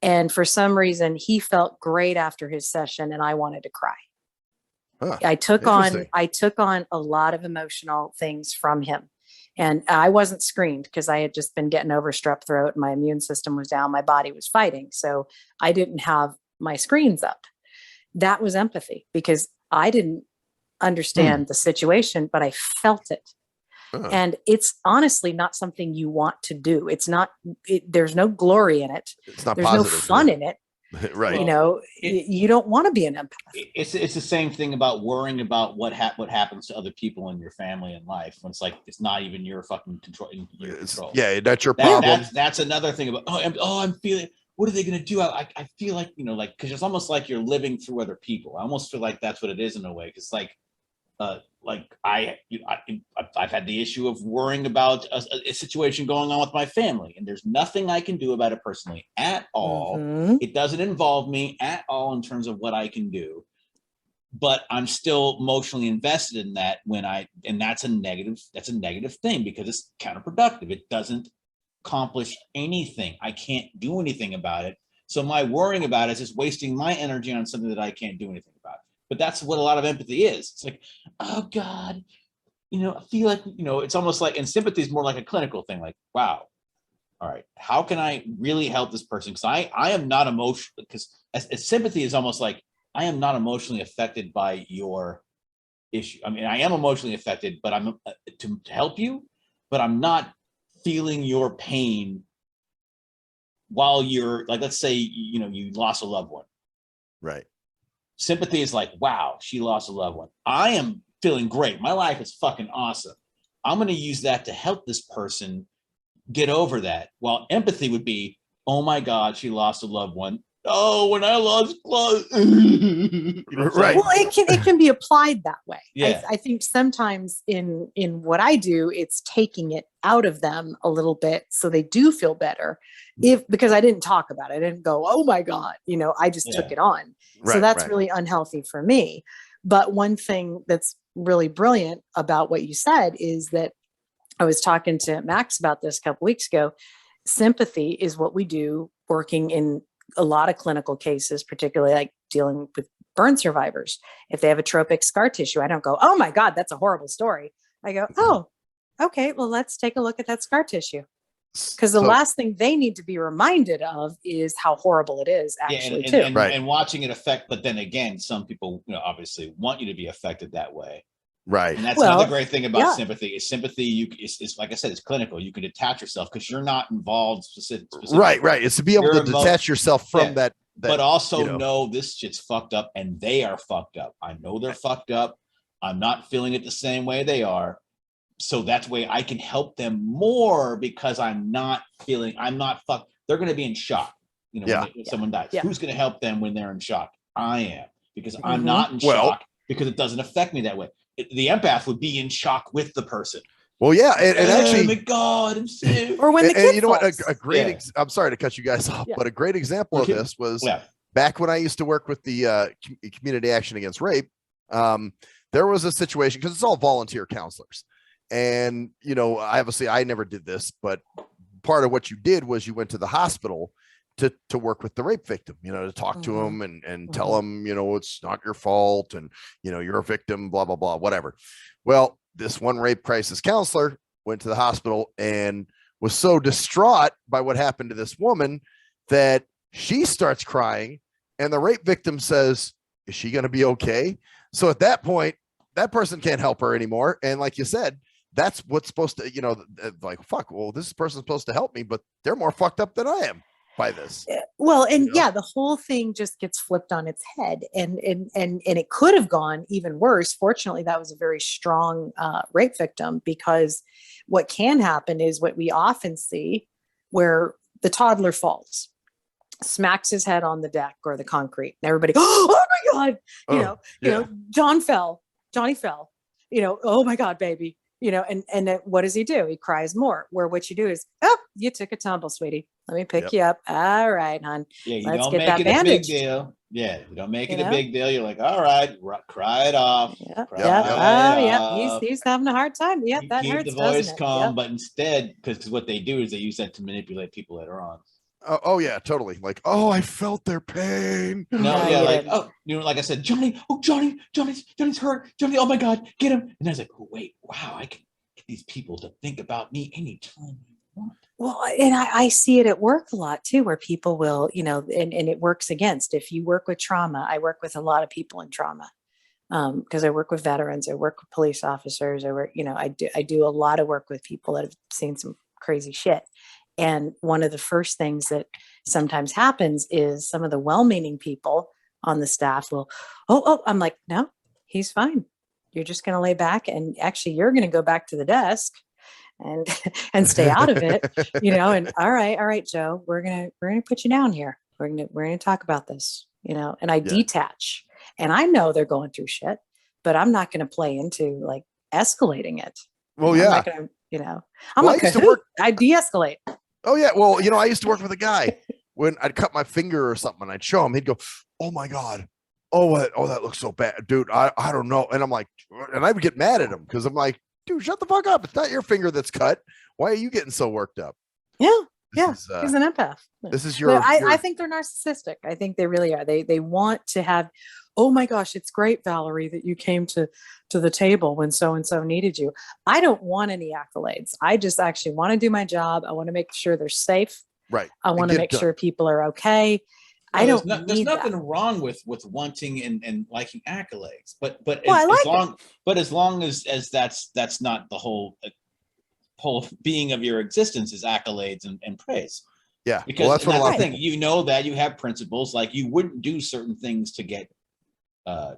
and for some reason he felt great after his session, and I wanted to cry. I took on a lot of emotional things from him, and I wasn't screened because I had just been getting over strep throat. My immune system was down. My body was fighting, so I didn't have my screens up. That was empathy because I didn't understand the situation, but I felt it. And it's honestly not something you want to do. It's not, there's no glory in it. It's not there's positive, no fun in it. Right. You know, you don't want to be an empath. It's the same thing about worrying about what happens to other people in your family and life when it's like it's not even your fucking control. Yeah, that's your problem. That's another thing about I'm feeling. What are they going to do? I feel like, you know, like, because it's almost like you're living through other people. I almost feel like that's what it is in a way. Because I've had the issue of worrying about a situation going on with my family, and there's nothing I can do about it personally at all. It doesn't involve me at all in terms of what I can do. but I'm still emotionally invested in that and that's a negative thing because it's counterproductive. It doesn't accomplish anything. I can't do anything about it. So my worrying about it is just wasting my energy on something that I can't do anything about. But that's what a lot of empathy is. It's like, oh God, I feel like, it's almost like, and sympathy is more like a clinical thing. Like, wow, all right, how can I really help this person? Because I am not emotional, because sympathy is almost like, I am not emotionally affected by your issue. I mean, I am emotionally affected, but I'm to help you, but I'm not feeling your pain while you're like, let's say, you lost a loved one. Right. Sympathy is like, wow, she lost a loved one. I am feeling great. My life is fucking awesome. I'm going to use that to help this person get over that. While empathy would be, oh my God, she lost a loved one. Oh, when I lost clothes. Right. Well, it can be applied that way. Yeah. I think sometimes in what I do, it's taking it out of them a little bit so they do feel better. Because I didn't talk about it, I didn't go, oh my God, I just took it on. So that's really unhealthy for me. But one thing that's really brilliant about what you said is that I was talking to Max about this a couple weeks ago. Sympathy is what we do working in a lot of clinical cases, particularly like dealing with burn survivors. If they have a tropic scar tissue, I don't go, oh my God, that's a horrible story. I go, oh, okay, well, let's take a look at that scar tissue. Because the last thing they need to be reminded of is how horrible it is actually, too. And watching it affect, but then again, some people, obviously want you to be affected that way. Right. And that's another great thing about sympathy is it's like I said, it's clinical. You can detach yourself because you're not involved specifically. Right. It's to be able to detach yourself from that. But also know this shit's fucked up and they are fucked up. I know they're fucked up. I'm not feeling it the same way they are. So that's way I can help them more because I'm not fucked. They're going to be in shock. When someone dies, who's going to help them when they're in shock? I am, because I'm not in shock because it doesn't affect me that way. The empath would be in shock with the person. Well, yeah, and actually, oh my God, I'm sick. Or when the kid you know falls. what? A great. I'm sorry to cut you guys off, but a great example of this was back when I used to work with the Community Action Against Rape. There was a situation because it's all volunteer counselors, and obviously, I never did this, but part of what you did was you went to the hospital to work with the rape victim, to talk to them and tell them, it's not your fault and, you're a victim, blah, blah, blah, whatever. Well, this one rape crisis counselor went to the hospital and was so distraught by what happened to this woman that she starts crying and the rape victim says, is she going to be okay? So at that point, that person can't help her anymore. And like you said, that's what's supposed to, like, fuck, well, this person's supposed to help me, but they're more fucked up than I am by this. Well, and the whole thing just gets flipped on its head, and it could have gone even worse. Fortunately, that was a very strong rape victim, because what can happen is what we often see, where the toddler falls, smacks his head on the deck or the concrete, and everybody, oh my God, Johnny fell, oh my God, baby. And then what does he do? He cries more. Where what you do is, oh, you took a tumble, sweetie. Let me pick you up. All right, hon. Yeah, you don't make it a big deal. Yeah, you don't make it a big deal. You're like, all right, cry it off. He's having a hard time. Yep, that hurts. Keep the voice calm, but instead, because what they do is they use that to manipulate people later on. Oh yeah, totally. Like, oh, I felt their pain. Like I said, Johnny's hurt. Johnny, oh my God, get him. And I was like, oh wait, wow, I can get these people to think about me anytime I want. Well, and I see it at work a lot too, where people will, and it works against. If you work with trauma, I work with a lot of people in trauma, because I work with veterans, I work with police officers, I do a lot of work with people that have seen some crazy shit. And one of the first things that sometimes happens is some of the well-meaning people on the staff will, I'm like, no, he's fine. You're just going to lay back, and actually you're going to go back to the desk and stay out of it, and all right, Joe, we're going to put you down here. We're going to talk about this, and I detach, and I know they're going through shit, but I'm not going to play into like escalating it. Well, I'm not going to, I de-escalate. Oh yeah. Well, I used to work with a guy when I'd cut my finger or something and I'd show him, he'd go, oh my God, oh, what? Oh, that looks so bad, dude. I don't know. And I'm like, and I would get mad at him because I'm like, dude, shut the fuck up. It's not your finger that's cut. Why are you getting so worked up? Yeah. This Yeah. He's an empath. This is I think they're narcissistic. I think they really are. They want to have, oh my gosh, it's great, Valerie, that you came to the table when so-and-so needed you. I don't want any accolades. I just actually want to do my job. I want to make sure they're safe. Right. I want to make sure people are okay. Well, I don't there's need nothing that. wrong with wanting and liking accolades, but as long as that's not the whole being of your existence is accolades and praise. Yeah, because that's what a lot of thing. You know that you have principles, like you wouldn't do certain things to get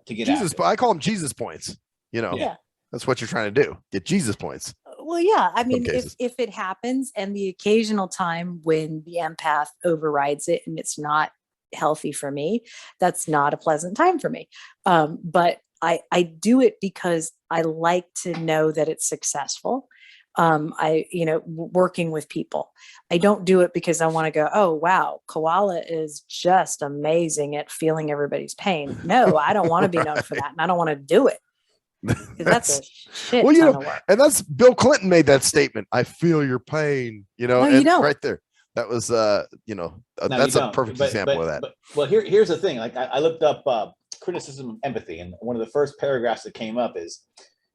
Jesus. I call them Jesus points. You know, Yeah. That's what you're trying to do. Get Jesus points. Well, yeah. I mean, if it happens, and the occasional time when the empath overrides it and it's not healthy for me, that's not a pleasant time for me. But I do it because I like to know that it's successful. Working with people. I don't do it because I want to go, oh, wow, Koala is just amazing at feeling everybody's pain. No, I don't want to be known for that. And I don't want to do it. That's a shit ton of work. And that's Bill Clinton made that statement. I feel your pain, No, you don't. Right there. That was, that's a perfect example of that. Well, here's the thing. Like I looked up criticism of empathy, and one of the first paragraphs that came up is,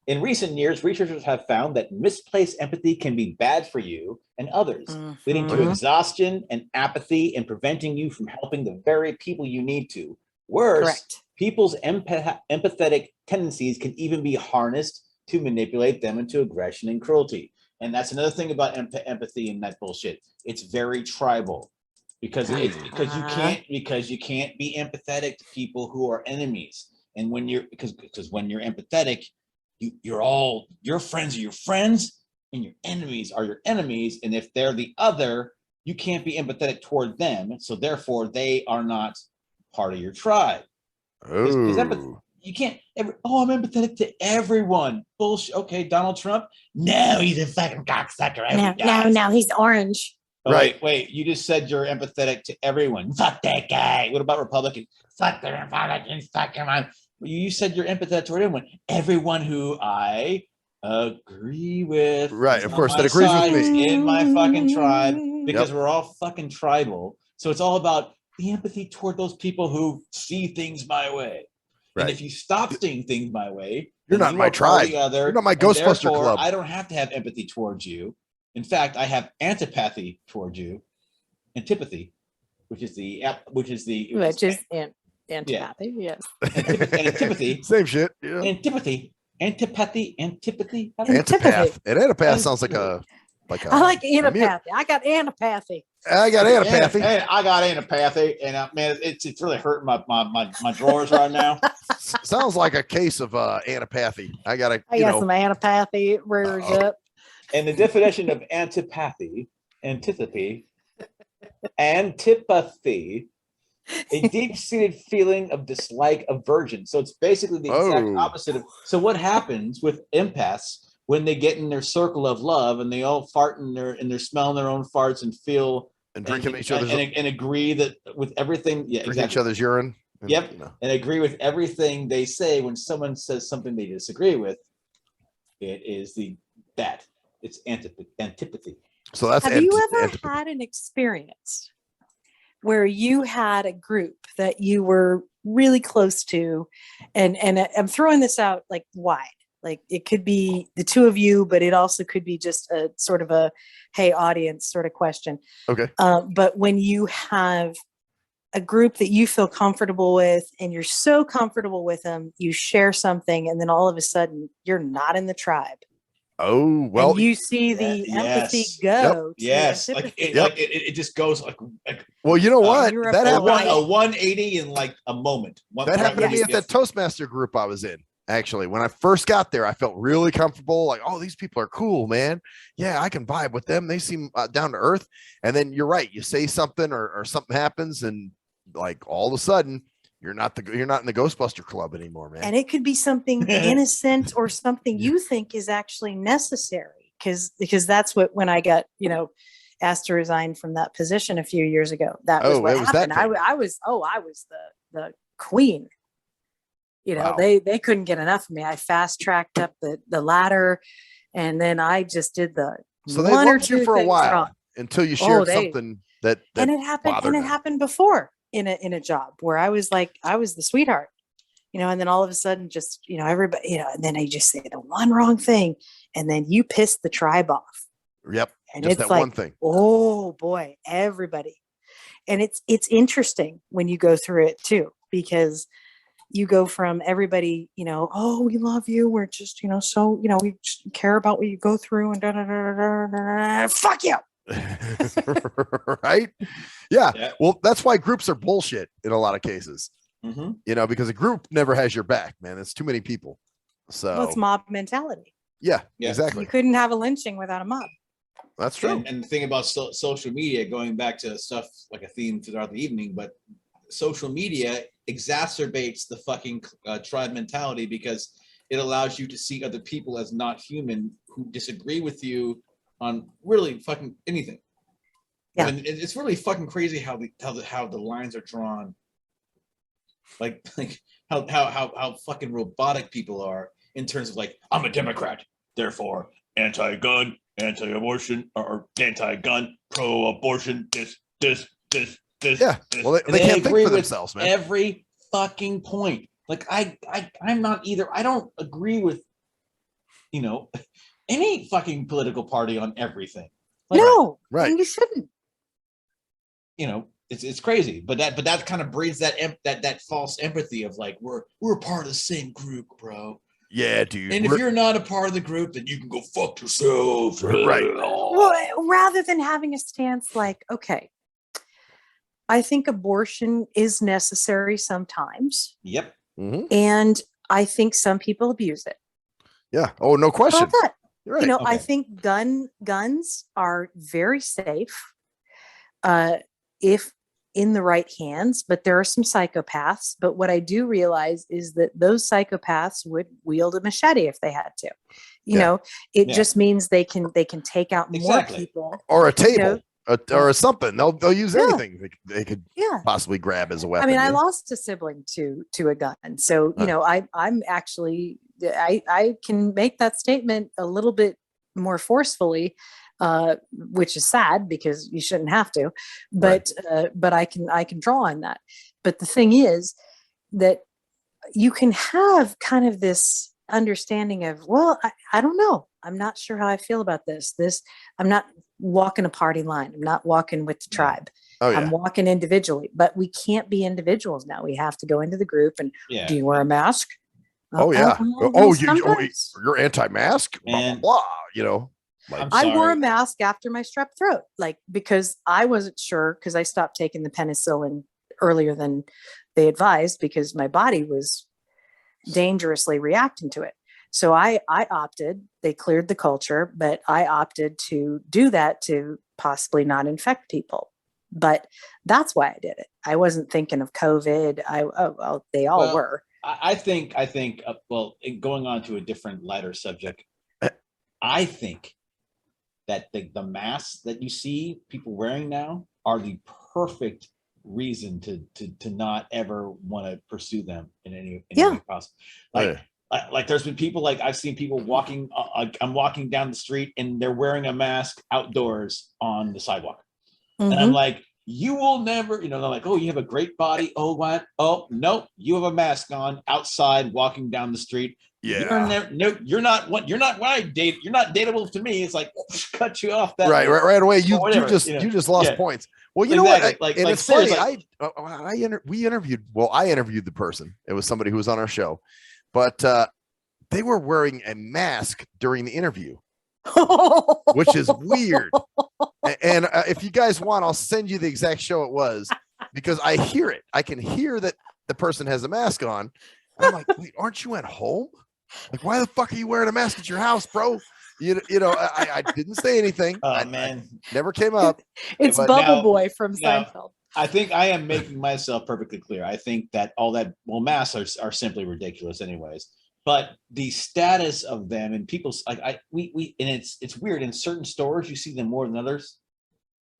in recent years, researchers have found that misplaced empathy can be bad for you and others, leading to exhaustion and apathy and preventing you from helping the very people you need to. Worse, Correct. People's empathetic tendencies can even be harnessed to manipulate them into aggression and cruelty. And that's another thing about empathy and that bullshit. It's very tribal because you can't be empathetic to people who are enemies. And when you're because when you're empathetic, your friends are your friends and your enemies are your enemies. And if they're the other, you can't be empathetic toward them. So therefore, they are not part of your tribe. You can't I'm empathetic to everyone. Bullshit. Okay, Donald Trump. No, he's a fucking cocksucker. No, he's orange. Oh, right. Wait, you just said you're empathetic to everyone. Fuck that guy. What about Republicans? Fuck the Republicans. Fuck him. You said you're empathetic toward everyone. Everyone who I agree with. Right, of course, that agrees with me. In my fucking tribe, because we're all fucking tribal. So it's all about the empathy toward those people who see things my way. Right. And if you stop seeing things my way, you're not my tribe. You're not my Ghostbuster club. I don't have to have empathy towards you. In fact, I have antipathy towards you. Antipathy, which is antipathy. Yes. Antipathy. Same shit. Yeah. Antipathy. Antipathy. Antipath. And antipath sounds like a. I like antipathy. I got antipathy. I got antipathy. I got antipathy, and man, it's really hurting my drawers right now. Sounds like a case of antipathy. I got some antipathy. It rears up. And the definition of antipathy, a deep-seated feeling of dislike, aversion. So it's basically the exact opposite of. So what happens with empaths when they get in their circle of love and they all fart and they're smelling their own farts and feel and drinking each other's and agree that with everything, drinking each other's urine. And agree with everything they say. When someone says something they disagree with, it is it's antipathy. So that's. Have you ever had an experience where you had a group that you were really close to, and I'm throwing this out like wide. Like it could be the two of you, but it also could be just a sort of a, hey, audience sort of question. Okay. But when you have a group that you feel comfortable with and you're so comfortable with them, you share something and then all of a sudden you're not in the tribe. Oh, well. And you see the empathy go. Yes. It just goes like. Well, you know what? That happened a 180 in like a moment. That happened to me at that Toastmaster group I was in. Actually, when I first got there, I felt really comfortable. Like, oh, these people are cool, man. Yeah, I can vibe with them. They seem down to earth. And then you're right. You say something or something happens, and like all of a sudden, you're not in the Ghostbuster club anymore, man. And it could be something innocent or something you think is actually necessary, because that's when I got asked to resign from that position a few years ago. That was what happened. I was the queen. You know, Wow. they couldn't get enough of me. I fast tracked up the ladder, and then I just did the So they one or loved you two for a things while wrong. until you Oh, shared they something that and it happened bothered them. before in a job where I was like, I was the sweetheart, you know, and then all of a sudden just, you know, everybody, you know, and then I just say the one wrong thing and then you piss the tribe off. Yep. And Just it's that like, one thing. oh boy, everybody. And it's interesting when you go through it too, because you go from everybody, you know, oh, we love you. We're just, you know, so, you know, we just care about what you go through and da, da, da, da, da, da, fuck you. Right? Yeah. Yeah. Well, that's why groups are bullshit in a lot of cases. Mm-hmm. You know, because a group never has your back, man. It's too many people. So Well, it's mob mentality. yeah, Yeah. exactly. You couldn't have a lynching without a mob. That's true. And the thing about social media, going back to stuff like a theme throughout the evening, but social media exacerbates the fucking tribe mentality because it allows you to see other people as not human who disagree with you on really fucking anything. Yeah. And it's really fucking crazy how the lines are drawn. Like how fucking robotic people are in terms of like, I'm a Democrat, therefore anti-gun, anti-abortion, or anti-gun, pro-abortion, this. Yeah. Well, they can't think for themselves, man. Every fucking point. Like I'm not either. I don't agree with, you know, any fucking political party on everything. Like, No, right. And you shouldn't. You know, it's crazy, but that kind of breeds that false empathy of like we're part of the same group, bro. Yeah, dude. And if you're not a part of the group, then you can go fuck yourself. Right. Well, rather than having a stance like, okay, I think abortion is necessary sometimes. Yep. Mm-hmm. And I think some people abuse it. Yeah. Oh, no question. About that. You're right. You know, Okay. I think guns are very safe if in the right hands, but there are some psychopaths. But what I do realize is that those psychopaths would wield a machete if they had to. You know, it just means they can take out more people. Or a table. You know? Or something. They'll use anything they could possibly grab as a weapon. I mean, I lost a sibling to a gun. So, you know, I'm actually I can make that statement a little bit more forcefully, which is sad because you shouldn't have to, but I can draw on that. But the thing is that you can have kind of this understanding of, well, I don't know. I'm not sure how I feel about this. I'm not walking a party line. I'm not walking with the tribe. Oh, yeah. I'm walking individually, but we can't be individuals now. We have to go into the group and do you wear a mask? Oh, yeah. You're anti-mask? Blah, blah, blah, you know. Like, I wore a mask after my strep throat, like, because I wasn't sure, because I stopped taking the penicillin earlier than they advised because my body was dangerously reacting to it. So I opted, they cleared the culture, but I opted to do that to possibly not infect people. But that's why I did it. I wasn't thinking of COVID. They all were. I think, well, going on to a different lighter subject, I think that the masks that you see people wearing now are the perfect reason to not ever want to pursue them in any way possible. Like there's been people, like I've seen people walking, I'm walking down the street and they're wearing a mask outdoors on the sidewalk. Mm-hmm. And I'm like, you will never, you know, they're like, oh, you have a great body. Oh, what? Oh, no, you have a mask on outside walking down the street. Yeah. You're not dateable to me. It's like, cut you off that right away. You just lost points. Well, you know what? And it's funny. I interviewed the person. It was somebody who was on our show, but they were wearing a mask during the interview, which is weird. And if you guys want, I'll send you the exact show it was, because I hear it. I can hear that the person has a mask on. I'm like, wait, aren't you at home? Like, why the fuck are you wearing a mask at your house, bro? You know, I didn't say anything. Oh, man. I never came up. It's Bubble Boy from Seinfeld. I think I am making myself perfectly clear. I think that masks are simply ridiculous anyways. But the status of them and people's, like, and it's weird. In certain stores, you see them more than others.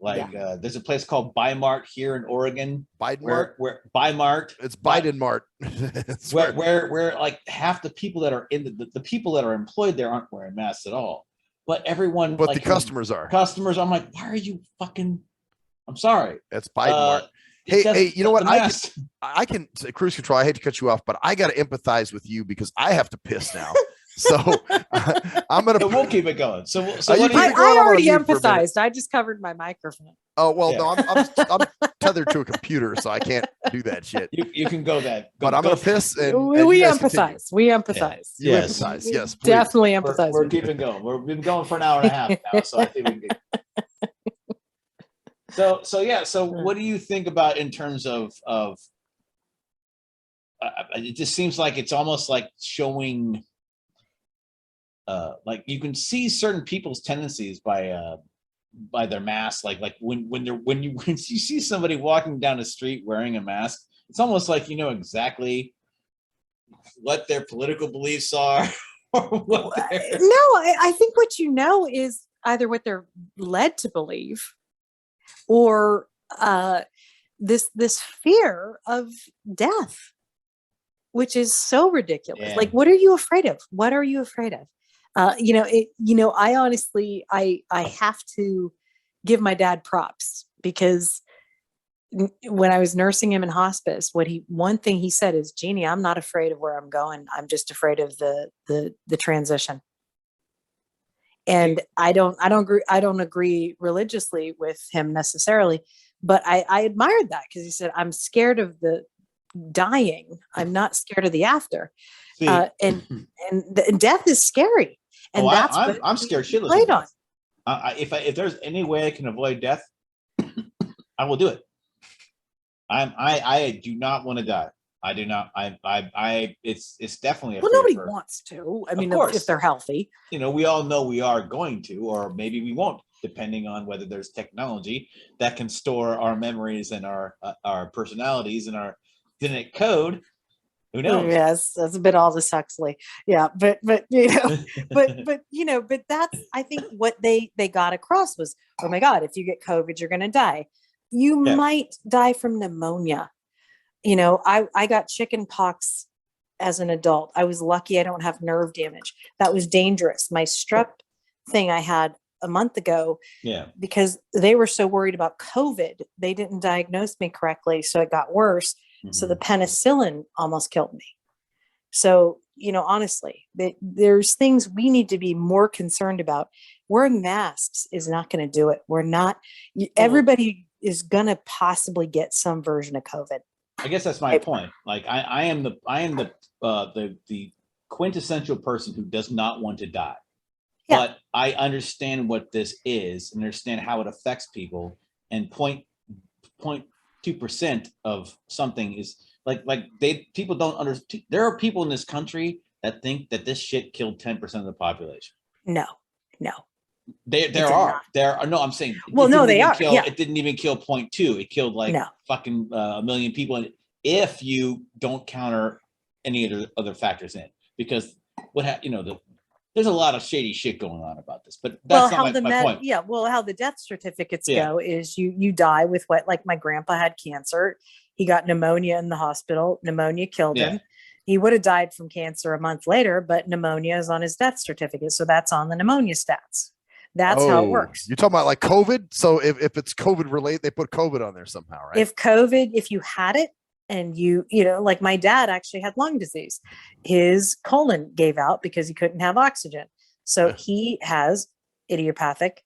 Like there's a place called Bi-Mart here in Oregon. Biden where Bi-Mart. It's Biden Mart. where like half the people that are in the people that are employed there aren't wearing masks at all. But everyone, but like, the customers are. I'm like, why are you fucking? I'm sorry. That's Biden Mart. Hey, you know what? I can cruise control. I hate to cut you off, but I got to empathize with you because I have to piss now. So I'm gonna. We'll keep it going. So I already empathized. I just covered my microphone. Oh well, no, I'm tethered to a computer, so I can't do that shit. You can go that. But I'm gonna piss. And we empathize. We empathize. Yeah. You empathize. Yes, please. Definitely empathize. We're keeping going. We've been going for an hour and a half now, so I think we can get. So what do you think about in terms of it just seems like it's almost like showing like you can see certain people's tendencies by their mask, like when you see somebody walking down the street wearing a mask, it's almost like you know exactly what their political beliefs are. Or I think what you know is either what they're led to believe or this fear of death, which is so ridiculous. Like, what are you afraid of? What are you afraid of? I honestly, I have to give my dad props because when I was nursing him in hospice, one thing he said is, Jeannie, I'm not afraid of where I'm going. I'm just afraid of the transition. And I don't agree religiously with him necessarily, but I admired that because he said, I'm scared of the dying. I'm not scared of the after. And death is scary. And I'm scared shitless of death. If there's any way I can avoid death, I will do it. I do not want to die. I do not. It's definitely a nobody wants to. I mean, if they're healthy. We all know we are going to, or maybe we won't, depending on whether there's technology that can store our memories and our personalities and our genetic code. Who knows? Yes, that's a bit Aldous Huxley. Yeah, but but that's, I think what they got across was, oh my God, if you get COVID, you're going to die. You might die from pneumonia. I got chicken pox as an adult. I was lucky I don't have nerve damage. That was dangerous. My strep thing I had a month ago, because they were so worried about COVID, they didn't diagnose me correctly, so it got worse. Mm-hmm. So the penicillin almost killed me. So, honestly, there's things we need to be more concerned about. Wearing masks is not going to do it. We're not. Everybody is going to possibly get some version of COVID. I guess that's my point. Like I am the quintessential person who does not want to die, but I understand what this is and understand how it affects people. And 0.2% of something is people don't understand. There are people in this country that think that this shit killed 10% of the population. No. There are. No, I'm saying. Well, no, they are. It didn't even kill 0.2. It killed fucking a million people. And if you don't counter any of the other factors in, because there's a lot of shady shit going on about this. But that's not my point. Yeah. Well, how the death certificates go is you die with what? Like my grandpa had cancer. He got pneumonia in the hospital. Pneumonia killed him. He would have died from cancer a month later, but pneumonia is on his death certificate. So that's on the pneumonia stats. That's how it works. You're talking about like COVID. So if it's COVID related, they put COVID on there somehow, right? If you had it and like my dad actually had lung disease, his colon gave out because he couldn't have oxygen. So he has idiopathic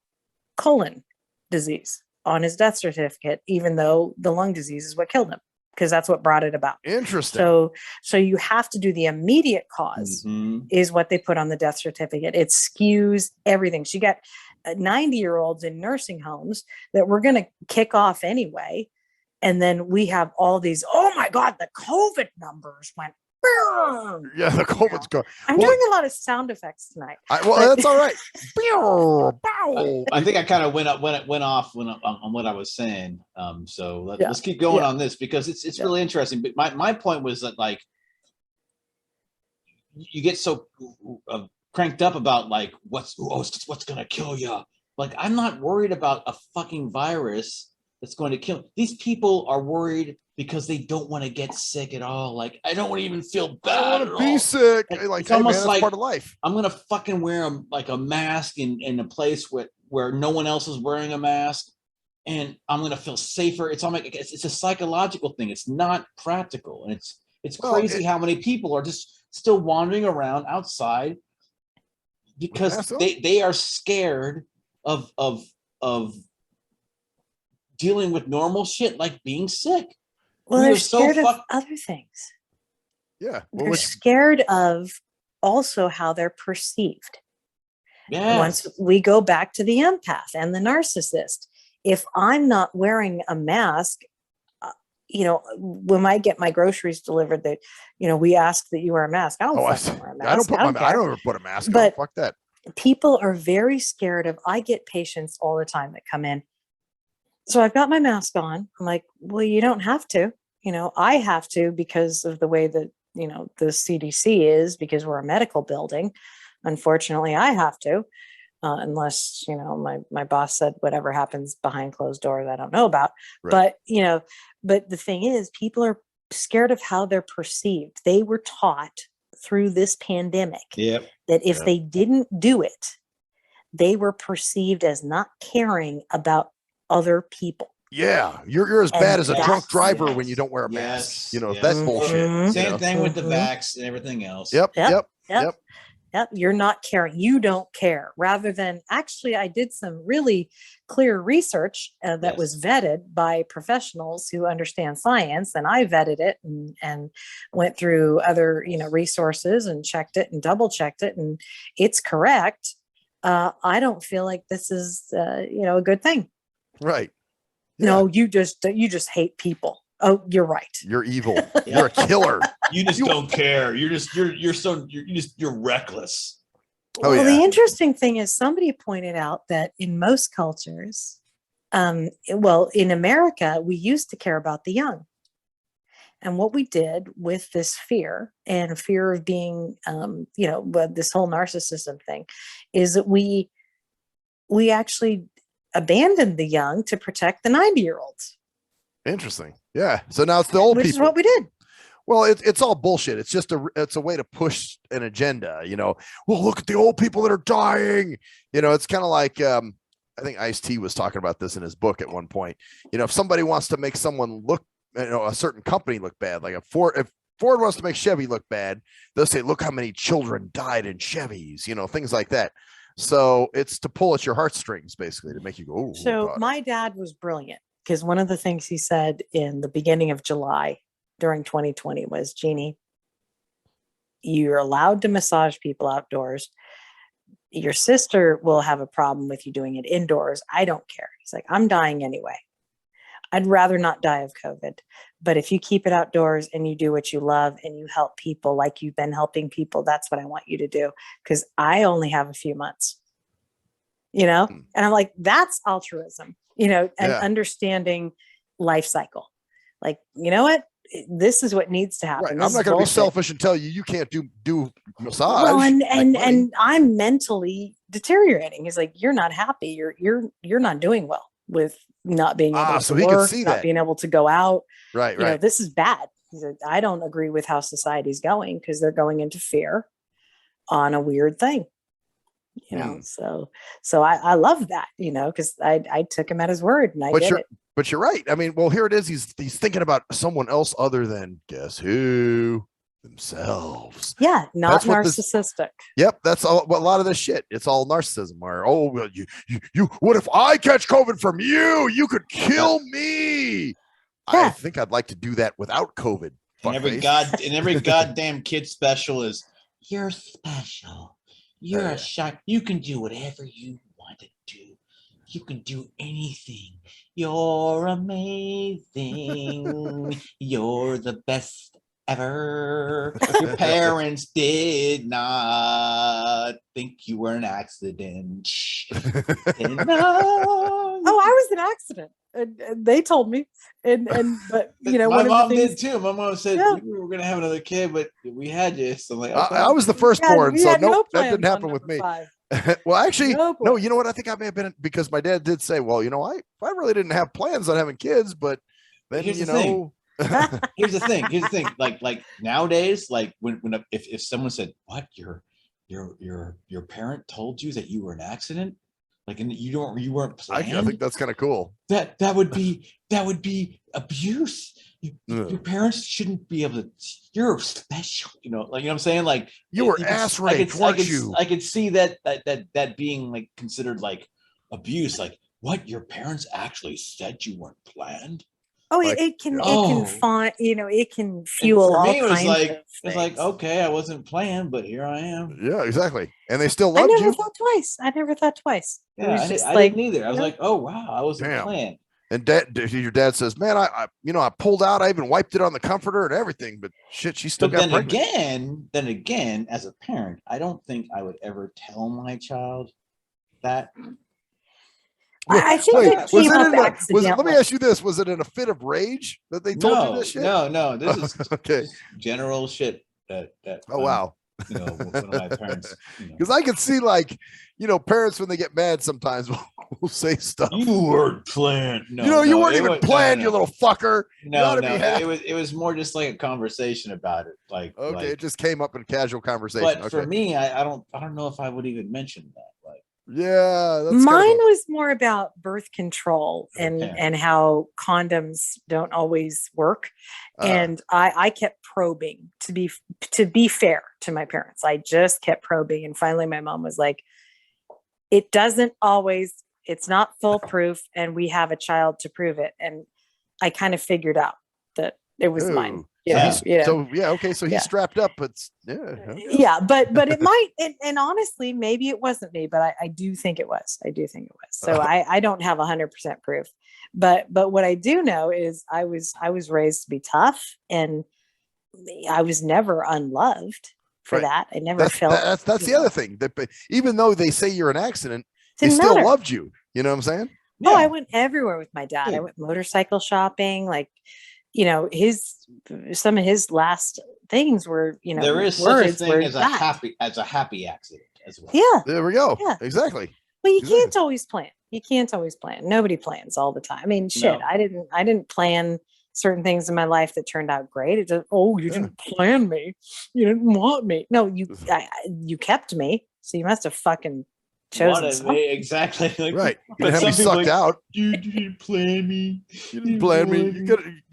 colon disease on his death certificate, even though the lung disease is what killed him, because that's what brought it about. Interesting. So you have to do the immediate cause is what they put on the death certificate. It skews everything. So you got 90-year-olds in nursing homes that we're going to kick off anyway. And then we have all these, oh my God, the COVID numbers went. Yeah, the COVID's going. I'm doing a lot of sound effects tonight. That's all right. I think I kind of went off on what I was saying. So let's keep going on this because it's really interesting. But my point was that like you get so cranked up about like what's gonna kill you, Like, I'm not worried about a fucking virus that's going to kill. These people are worried because they don't want to get sick at all. Like, I don't want to even feel bad. I don't want to be sick. Like, it's hey, almost man, that's like part of life. I'm gonna fucking wear a mask in a place where no one else is wearing a mask, and I'm gonna feel safer. It's all like it's a psychological thing. It's not practical, and it's crazy how many people are just still wandering around outside because they are scared of dealing with normal shit like being sick. Well, they're scared of other things. Yeah. Well, they're scared of also how they're perceived. Yeah. Once we go back to the empath and the narcissist, if I'm not wearing a mask, when I get my groceries delivered, that we ask that you wear a mask. I don't fucking wear a mask. I don't ever put a mask on. Fuck that. People are very scared of. I get patients all the time that come in. So I've got my mask on. I'm like, well, you don't have to. I have to because of the way that the CDC is, because we're a medical building. Unfortunately, I have to, unless my boss said whatever happens behind closed doors I don't know about. Right. But the thing is, people are scared of how they're perceived. They were taught through this pandemic that if they didn't do it, they were perceived as not caring about other people. Yeah, you're as bad as a drunk driver when you don't wear a mask. That's bullshit. Same thing with the vax and everything else. Yep. You're not caring. You don't care. Rather than, actually, I did some really clear research that was vetted by professionals who understand science, and I vetted it and went through other resources and checked it and double checked it, and it's correct. I don't feel like this is a good thing. Right. Yeah. No, you just hate people. Oh, you're right. You're evil. You're a killer. You just don't care. You're reckless. Well, the interesting thing is somebody pointed out that in most cultures, in America, we used to care about the young. And what we did with this fear of being, this whole narcissism thing, is that we actually abandoned the young to protect the 90-year-olds. Interesting. Yeah. So now it's the old people. Which is what we did. Well, it's all bullshit. It's just it's a way to push an agenda, Well, look at the old people that are dying. It's kind of like, I think Ice-T was talking about this in his book at one point. If somebody wants to make someone look, a certain company look bad, like if Ford wants to make Chevy look bad, they'll say, look how many children died in Chevys, things like that. So it's to pull at your heartstrings, basically, to make you go, oh. So my dad was brilliant, because one of the things he said in the beginning of July during 2020 was, Jeannie, you're allowed to massage people outdoors. Your sister will have a problem with you doing it indoors. I don't care. He's like, I'm dying anyway. I'd rather not die of COVID. But if you keep it outdoors and you do what you love and you help people like you've been helping people, that's what I want you to do. Because I only have a few months, And I'm like, that's altruism, and understanding life cycle. Like, you know what? This is what needs to happen. Right. I'm not going to be selfish and tell you can't do massage. Well, and I'm mentally deteriorating. He's like, you're not happy. You're not doing well with not being able to work, not being able to go out. Right. This is bad. He said, I don't agree with how society's going, because they're going into fear on a weird thing. So I love that, because I took him at his word, and I get it. But you're right. I mean, well, here it is. He's thinking about someone else other than, guess who? Themselves. Yeah, not narcissistic. Yep, that's all. A lot of this shit. It's all narcissism. Or well, you. What if I catch COVID from you? You could kill me. Yeah. I think I'd like to do that without COVID. And every goddamn kid special is, you're special. You're a shark. You can do whatever you want to do. You can do anything. You're amazing. You're the best ever. Your parents did not think you were an accident. Oh, I was an accident. And they told me, but my mom did too. My mom said we were going to have another kid, but we had you. So I'm like, okay. I was the firstborn, so nope, that didn't happen with me. Well, actually, No, no, you know what? I think I may have been, because my dad did say, well, I really didn't have plans on having kids, but then, Here's the thing. Here's the thing. Like nowadays, like when if someone said, what, your parent told you that you were an accident? Like, and you weren't planned? I think that's kind of cool. That would be abuse. Your parents shouldn't be able to. You're special, like, you know what I'm saying? Like, you were ass raped, weren't you? I could see that being like considered like abuse. Like, what, your parents actually said you weren't planned? Oh, Like, it can find, it can fuel all kinds of things. It's like, okay, I wasn't planned, but here I am. Yeah, exactly. And they still loved I you. never thought twice. Yeah, I didn't either. I was like, oh wow, I wasn't planned. And your dad says, man, I pulled out. I even wiped it on the comforter and everything, but shit, she still got pregnant. Then again, as a parent, I don't think I would ever tell my child that. I think it came up accidentally. Let me ask you this: was it in a fit of rage that they told you this shit? No. This is okay. General shit. That. Oh wow. One of my parents. Because I can see, like, parents when they get mad sometimes will say stuff. You weren't planned. No, you weren't even planned, you little fucker. No. It was more just like a conversation about it. Like, okay, like, it just came up in a casual conversation. But for me, I don't know if I would even mention that. Like, yeah, mine was more about birth control and how condoms don't always work, and I kept probing to be fair to my parents. I just kept probing, and finally my mom was like, it doesn't always, it's not foolproof, and we have a child to prove it. And I kind of figured out that it was mine. Okay, so he's strapped up, but but it might, and honestly, maybe it wasn't me, but I do think it was. So I don't have 100% proof, but what I do know is I was raised to be tough, and I was never unloved for that. I never felt that's the other thing, that even though they say you're an accident, they still loved you. You know what I'm saying? Yeah. Oh, I went everywhere with my dad. I went motorcycle shopping, like, some of his last things were, there is such a thing as a happy accident as well. Yeah. There we go. Yeah. Exactly. Well, you can't always plan. Nobody plans all the time. I mean, shit, no. I didn't plan certain things in my life that turned out great. It just, you didn't plan me. You didn't want me. No, you kept me. So you must have fucking chosen me. Exactly. Like, right. You didn't have me sucked out. You didn't plan me. You didn't plan me. You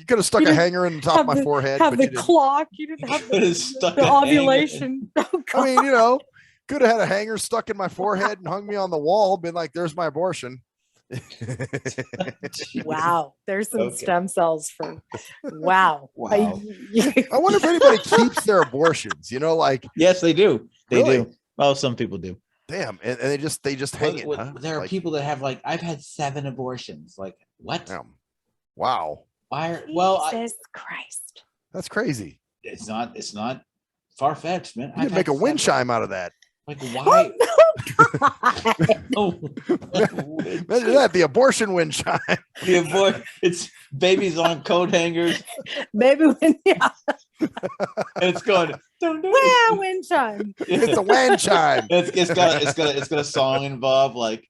could have stuck a hanger in the top of my forehead. Have the clock. You didn't have the ovulation. Oh, I mean, could have had a hanger stuck in my forehead and hung me on the wall, been like, there's my abortion. Wow, there's some stem cells for wow. I wonder if anybody keeps their abortions, like. Yes, they do. They do. Well, some people do. Damn, and they just hang it. Huh? There are people that have, like, I've had 7 abortions. Like, what? Wow. Why? Jesus Christ. That's crazy. It's not far-fetched, man. You can make a wind chime out of that. Like, why? Imagine that, the abortion wind chime. It's babies on coat hangers. Baby wind, And it's going. Wow, wind chime. It's a wind chime. It's got a song involved, like.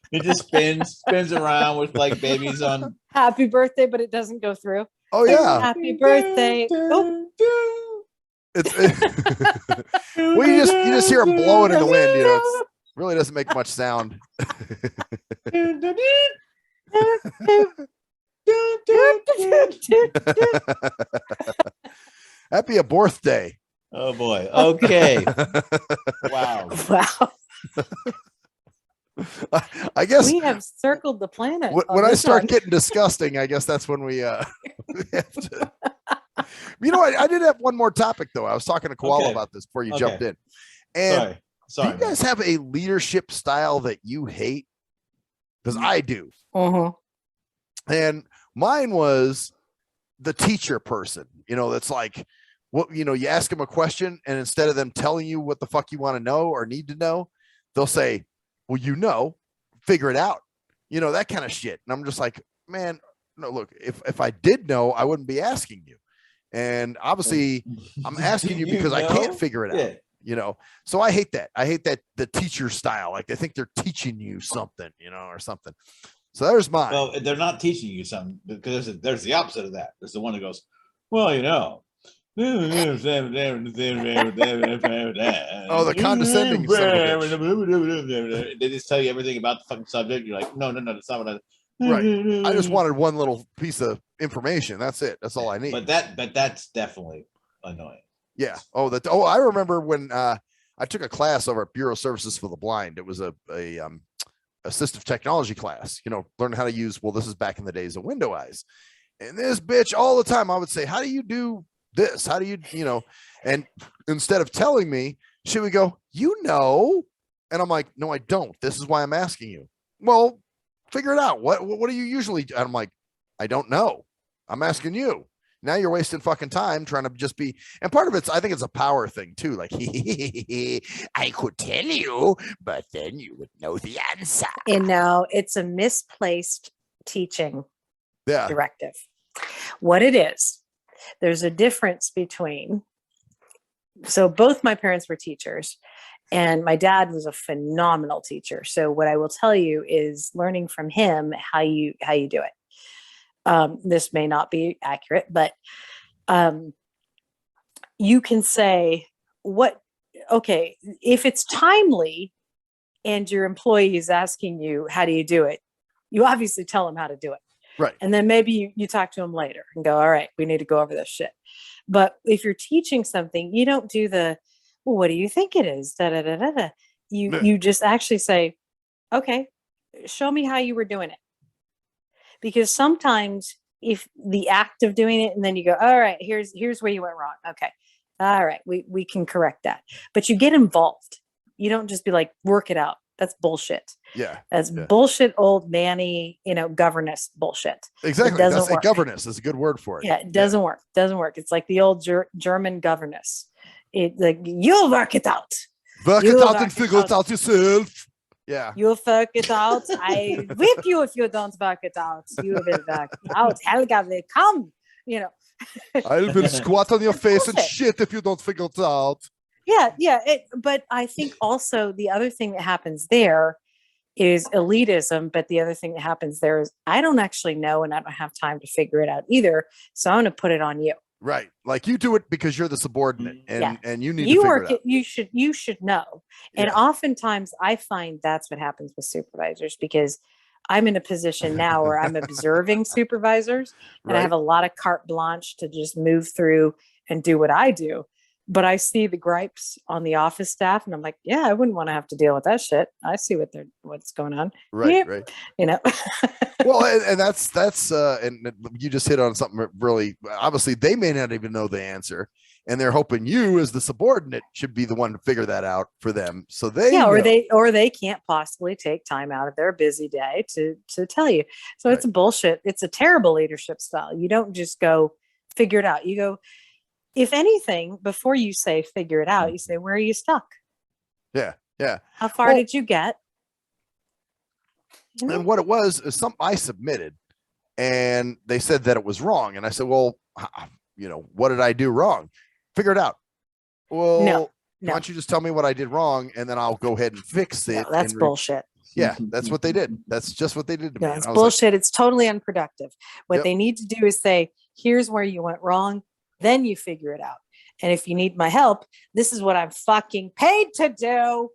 It just spins around with, like, babies on. Happy birthday, but it doesn't go through. Oh yeah. Happy birthday. Oh. It's well, you just hear them blowing in the wind. It really doesn't make much sound. Happy a birthday. Oh boy. Okay. Wow. I guess we have circled the planet. When I start getting disgusting, I guess that's when we have to. I did have one more topic though. I was talking to Koala about this before you jumped in. And sorry, do you guys have a leadership style that you hate? Because I do. And mine was the teacher person. That's like, what you ask them a question, and instead of them telling you what the fuck you want to know or need to know, they'll say, well, figure it out. That kind of shit. And I'm just like, man, no, look, if I did know, I wouldn't be asking you. And obviously I'm asking you because I can't figure it out, you know? So I hate that. I hate that the teacher style, like they think they're teaching you something, you know, or something. So there's mine. Well, they're not teaching you something because there's the opposite of that. There's the one that goes, well, you know. Oh, the condescending son of a bitch. They just tell you everything about the fucking subject. You're like, no, that's not what I. Right. I just wanted one little piece of information. That's it. That's all I need. But that's definitely annoying. Yeah. Oh, I remember when I took a class over at Bureau of Services for the Blind. It was a assistive technology class, you know, learning how to use, well, this is back in the days of window eyes. And this bitch all the time, I would say, how do you do this? How do you know? And instead of telling me, she would go, you know? And I'm like, no, I don't. This is why I'm asking you. Well, figure it out. What do you usually do? And I'm like, I don't know. I'm asking you. Now you're wasting fucking time trying to just be, and part of it's, I think it's a power thing too. Like, I could tell you, but then you would know the answer. And now it's a misplaced teaching directive. What it is, there's a difference between, so both my parents were teachers and my dad was a phenomenal teacher. So what I will tell you is learning from him how you do it. This may not be accurate, but you can say okay, if it's timely and your employee is asking you, how do you do it? You obviously tell them how to do it. Right. And then maybe you talk to them later and go, all right, we need to go over this shit. But if you're teaching something, you don't do well, what do you think it is? Da, da, da, da, da. You just actually say, okay, show me how you were doing it. Because sometimes if the act of doing it and then you go, all right, here's where you went wrong. Okay. All right. We can correct that. But you get involved. You don't just be like, work it out. That's bullshit. Yeah. That's bullshit, old nanny, governess bullshit. Exactly. That's governess is a good word for it. Yeah. It doesn't work. Doesn't work. It's like the old German governess. You'll work it out. Work it out and figure it out yourself. Yeah. You'll work it out. I whip you if you don't work it out. You will work it out. Helga will come. I will squat on your face and shit if you don't figure it out. Yeah. But I think also the other thing that happens there is elitism. But the other thing that happens there is I don't actually know and I don't have time to figure it out either. So I'm going to put it on you. Right. Like you do it because you're the subordinate and you need to figure it out. You should know. And oftentimes I find that's what happens with supervisors because I'm in a position now where I'm observing supervisors and I have a lot of carte blanche to just move through and do what I do. But I see the gripes on the office staff and I'm like, yeah, I wouldn't want to have to deal with that shit. I see what's going on. Right. Well, and that's and you just hit on something really, obviously they may not even know the answer and they're hoping you as the subordinate should be the one to figure that out for them. So or they can't possibly take time out of their busy day to tell you. So it's a bullshit. It's a terrible leadership style. You don't just go figure it out. You go, if anything, before you say figure it out, you say, where are you stuck? Yeah. How far did you get? And what it was is something I submitted and they said that it was wrong. And I said, well, what did I do wrong? Figure it out. Well, no. Why don't you just tell me what I did wrong and then I'll go ahead and fix it. No, that's bullshit. Yeah, that's what they did. That's just what they did to me. It's bullshit. It's totally unproductive. What they need to do is say, here's where you went wrong. Then you figure it out. And if you need my help, this is what I'm fucking paid to do.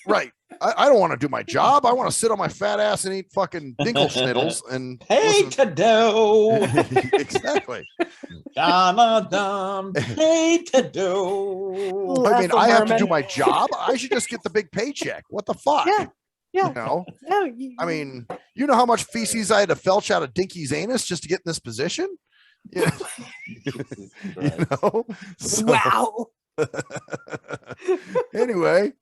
Right. I don't want to do my job. I want to sit on my fat ass and eat fucking Dinkelschnittles and paid to do. Exactly. Paid to do. I mean, I have to do my job. I should just get the big paycheck. What the fuck? Yeah. I mean, you know how much feces I had to felch out of Dinky's anus just to get in this position? Yeah. So, wow. Anyway.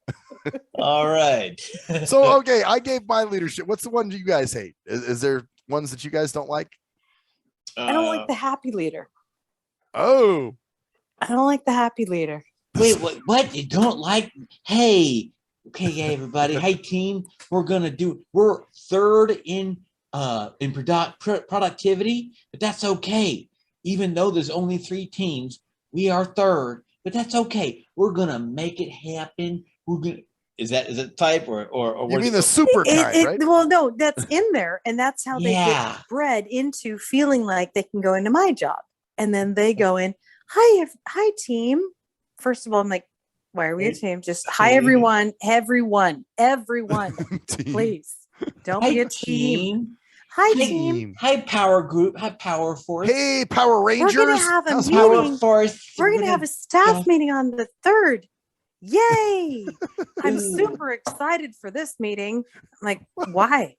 All right. So, okay, I gave my leadership. What's the one you guys hate? Is there ones that you guys don't like? I don't like the happy leader. Oh. I don't like the happy leader. Wait, what? You don't like? Hey, okay, everybody. Hey, team, we're third in productivity, but that's okay. even though there's only 3 teams, we are third, but that's okay. We're gonna make it happen. We're gonna. Is that type or you mean the super kind, right? Well, no, that's in there, and that's how they get bred into feeling like they can go into my job, and then they go in. Hi, team. First of all, I'm like, why are we a team? Just hi, everyone, please don't be a team. Hi, team. Hi, power group. Hi, power force. Hey, Power Rangers. We're gonna have a meeting. Power force. We're gonna have a staff meeting on the 3rd. Yay! I'm super excited for this meeting. I'm like, why?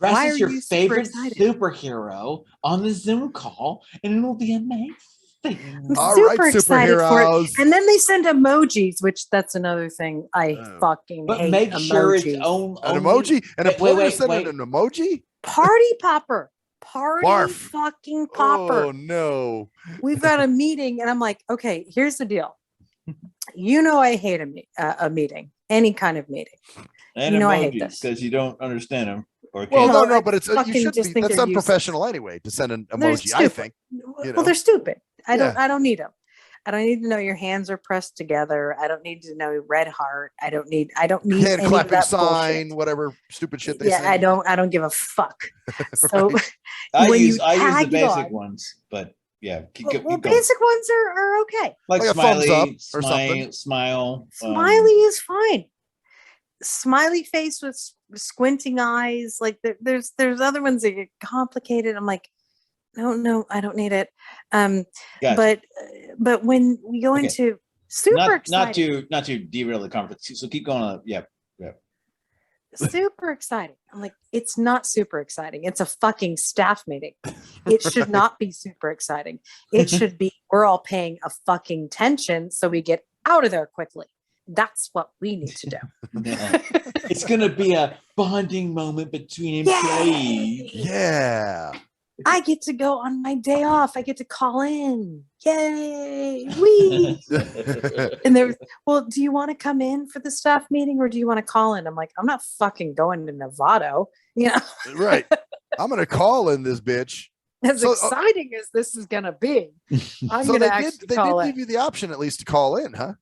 Dress Why as are your you favorite super superhero on the Zoom call, and it will be amazing. I'm All super right, excited for it. superheroes. And then they send emojis, which that's another thing I fucking But hate. make sure it's emojis. only, An emoji? And a wait, player wait, sending wait. an emoji? Party popper. Party Barf. fucking popper. Oh, no. We've got a meeting, and I'm like, okay, here's the deal. You know I hate a meeting, any kind of meeting. And you know emojis, I hate this. because you don't understand them. Or Well, can't. no, but it's you fucking should just be. think That's they're unprofessional anyway to send an They're emoji. I stupid. think. You know? Well, they're stupid. I Yeah. don't need them. I don't need to know your hands are pressed together. I don't need to know red heart. I don't need hand any of clapping that sign, bullshit. whatever stupid shit they say. I don't give a fuck. So I when use you the tag it basic on- ones, but yeah, keep well, going. basic ones are okay. Like a thumbs smiley, up or something. smile. Smiley is fine. Smiley face with squinting eyes. Like there's other ones that get complicated. I'm like, no, I don't need it. Gotcha. But when we go into super exciting, not to derail the conference. So keep going on. Yeah. super exciting. I'm like, it's not super exciting. It's a fucking staff meeting. It should not be super exciting. It should be we're all paying a fucking tension so we get out of there quickly. That's what we need to do. It's gonna be a bonding moment between employees. Yeah. I get to go on my day off. I get to call in. Yay! Wee! And there, well, do you want to come in for the staff meeting or do you want to call in? I'm like, I'm not fucking going to Novato. You know, Right. I'm gonna call in this bitch. as exciting as this is gonna be, I'm So gonna they actually did call give in. you the option at least to call in, huh?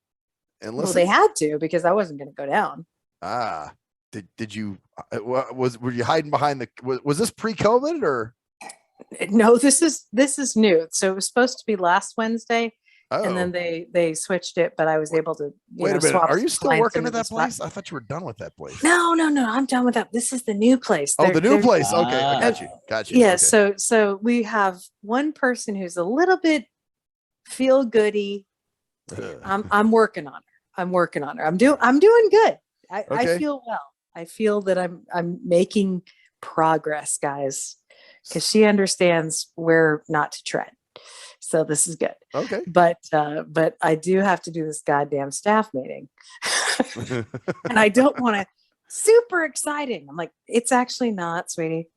And Well, listen. they had to because I wasn't gonna go down. Ah, did you? Were you hiding behind the? Was this pre-COVID or? No, this is new. So it was supposed to be last Wednesday, Oh. and then they switched it. But I was able to Wait a minute. swap Are you still clients working into at that this place? I thought you were done with that place. No, I'm done with that. This is the new place. Oh, the new They're- place. Okay, I got you. Got you. Yeah. Okay. So we have one person who's a little bit feel goody. I'm working on her. I'm doing good. I Okay. feel well. I feel that I'm making progress, guys, because she understands where not to tread. So this is good. Okay. But I do have to do this goddamn staff meeting. And I don't want to super exciting. I'm like, it's actually not, sweetie.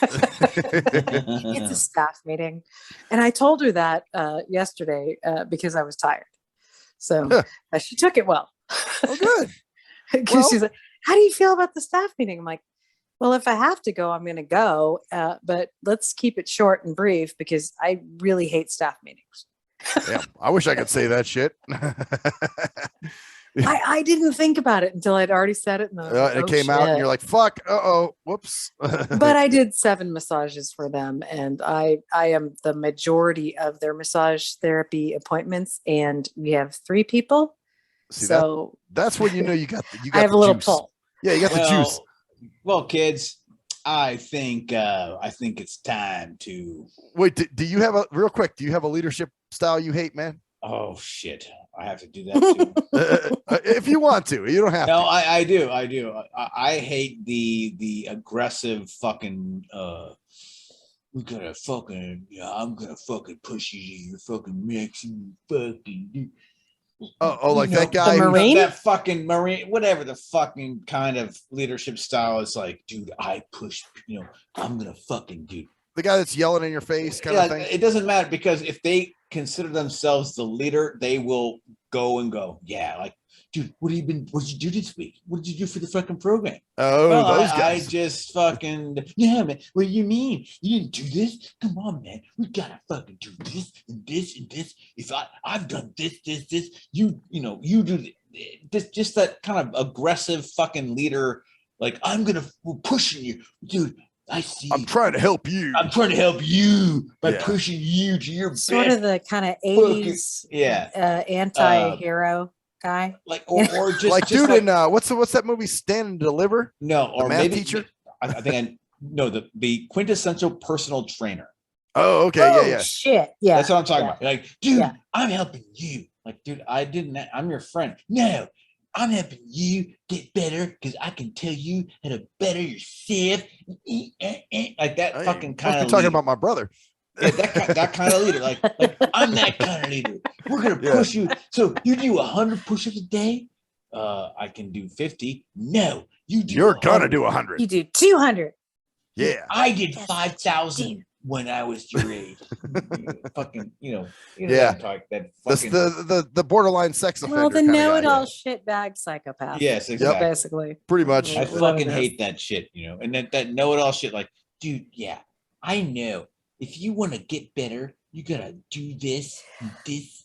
It's a staff meeting. And I told her that yesterday because I was tired. So she took it well. Oh, good. Because Well- she's like, how do you feel about the staff meeting? I'm like, well, if I have to go, I'm going to go. But let's keep it short and brief because I really hate staff meetings. Yeah, I wish I could say that shit. I didn't think about it until I'd already said it. And I was like, it "Oh, came out, and shit." you're like, "Fuck! Whoops!" But I did 7 massages for them, and I am the majority of their massage therapy appointments, and we have 3 people. See, so that's when you know you got I have the a little juice. pull. Yeah, you got the juice. Well, kids, I think it's time to. Wait, do you have a real quick? Do you have a leadership style you hate, man? Oh shit! I have to do that too. If you want to, you don't have No, to. I do. I hate the aggressive fucking. We're gonna fucking. I'm gonna fucking push you to your fucking Mexican fucking. Like that guy. The Marine? That fucking Marine, whatever the fucking kind of leadership style is like, dude, I push, I'm gonna fucking do. The guy that's yelling in your face kind of thing. It doesn't matter because if they consider themselves the leader, they will go and go. Yeah, like, dude, what did you do this week? What did you do for the fucking program? Oh, well, those I guys. just fucking, yeah, man. What do you mean? You didn't do this? Come on, man. We gotta fucking do this and this and this. If I've done this, you do this, just that kind of aggressive fucking leader. Like, we're pushing you, dude. I see. I'm trying to help you. I'm trying to help you by pushing you to your sort best. of the kind of 80s anti-hero guy. Like, or just like, just dude, like, in what's that movie, Stand and Deliver? No, or math maybe teacher. I think the quintessential personal trainer. Oh, okay, yeah. Shit, yeah. That's what I'm talking about. Like, dude, Yeah. I'm helping you. Like, dude, I'm your friend. No, I'm helping you get better because I can tell you how to better yourself. Like that fucking kind of. Talking about my brother. Yeah, that kind of leader. Like I'm that kind of leader. We're gonna push you. So you do 100 push-ups a day. I can do 50. No, you do. You're gonna do 100. You do 200. Yeah. I did 5,000 when I was your age. Fucking, Yeah. That That's fucking, the borderline sex offender. Well, the kinda guy. know-it-all shitbag psychopath. yes, exactly. Basically. Pretty much. I What fucking it is. hate that shit, and that know-it-all shit. Like, dude, yeah, I know. If you want to get better, you gotta do this, this.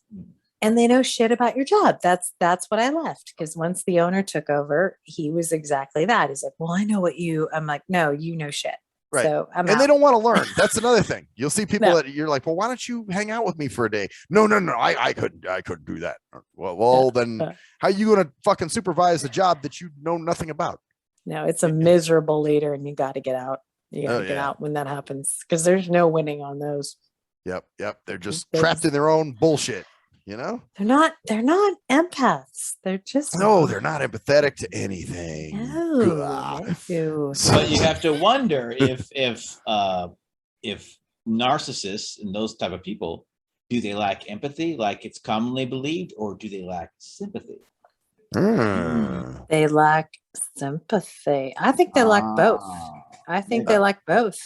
And they know shit about your job. That's what I left, because once the owner took over, he was exactly that. He's like, well, I know what you. I'm like, no, you know shit. Right. So I'm and out. they don't want to learn. That's another thing. You'll see people No. that you're like, well, why don't you hang out with me for a day? No, I couldn't do that. Well, then how you gonna fucking supervise a job that you know nothing about? No, it's a miserable leader, and you got to get out. You got to get yeah. out when that happens, because there's no winning on those. Yep. They're just They're trapped in their own bullshit. You know? They're not empaths. They're just No, they're not empathetic to anything. No, God. no. But you have to wonder if narcissists and those type of people, do they lack empathy, like it's commonly believed, or do they lack sympathy? They lack sympathy. I think they lack both. I think they lack both.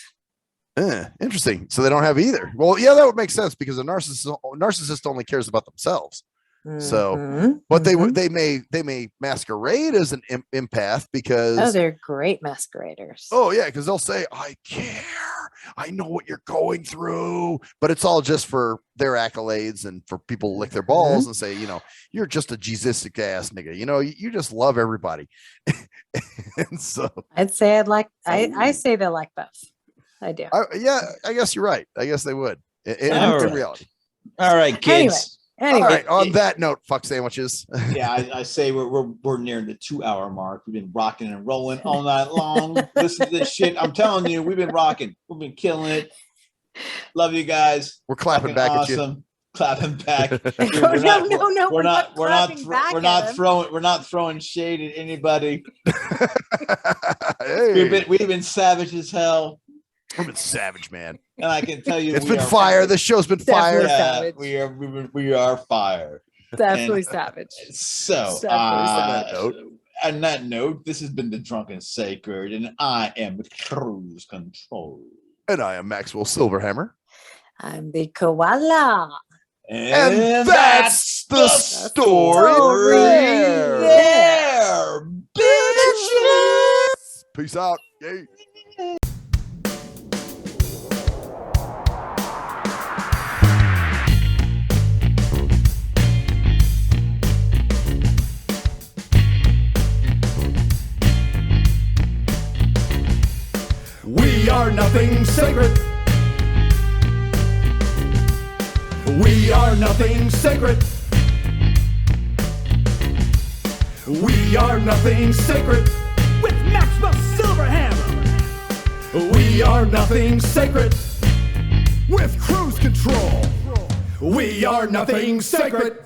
Interesting. So they don't have either. Well, yeah, that would make sense, because a narcissist only cares about themselves. So, but they may masquerade as an empath because they're great masqueraders. Oh yeah, because they'll say, "I care. I know what you're going through," but it's all just for their accolades and for people to lick their balls and say, you're just a Jesustic ass nigga. You just love everybody. And so I'd say I say they like both. I do. I guess you're right. I guess they would in reality. All right, kids. Anyway. All right. On that note, fuck sandwiches. Yeah, I say we're near the 2-hour mark. We've been rocking and rolling all night long. Listen to this shit. I'm telling you, we've been rocking. We've been killing it. Love you guys. We're clapping back at you. Clapping back. Dude, No. We're not throwing shade at anybody. Hey. We've been savage as hell. We've been savage, man. And I can tell you, It's been fire. This show's been fire. Savage. We are fire. Definitely savage. So, Definitely on that note, this has been the Drunken Sacred, and I am with Cruise Control. And I am Maxwell Silverhammer. I'm the Koala. And that's the story there, bitches. Peace out. Yay. We are nothing sacred. We are nothing sacred. We are nothing sacred. With Maxwell Silverhammer. We are nothing sacred. With cruise control. We are nothing sacred.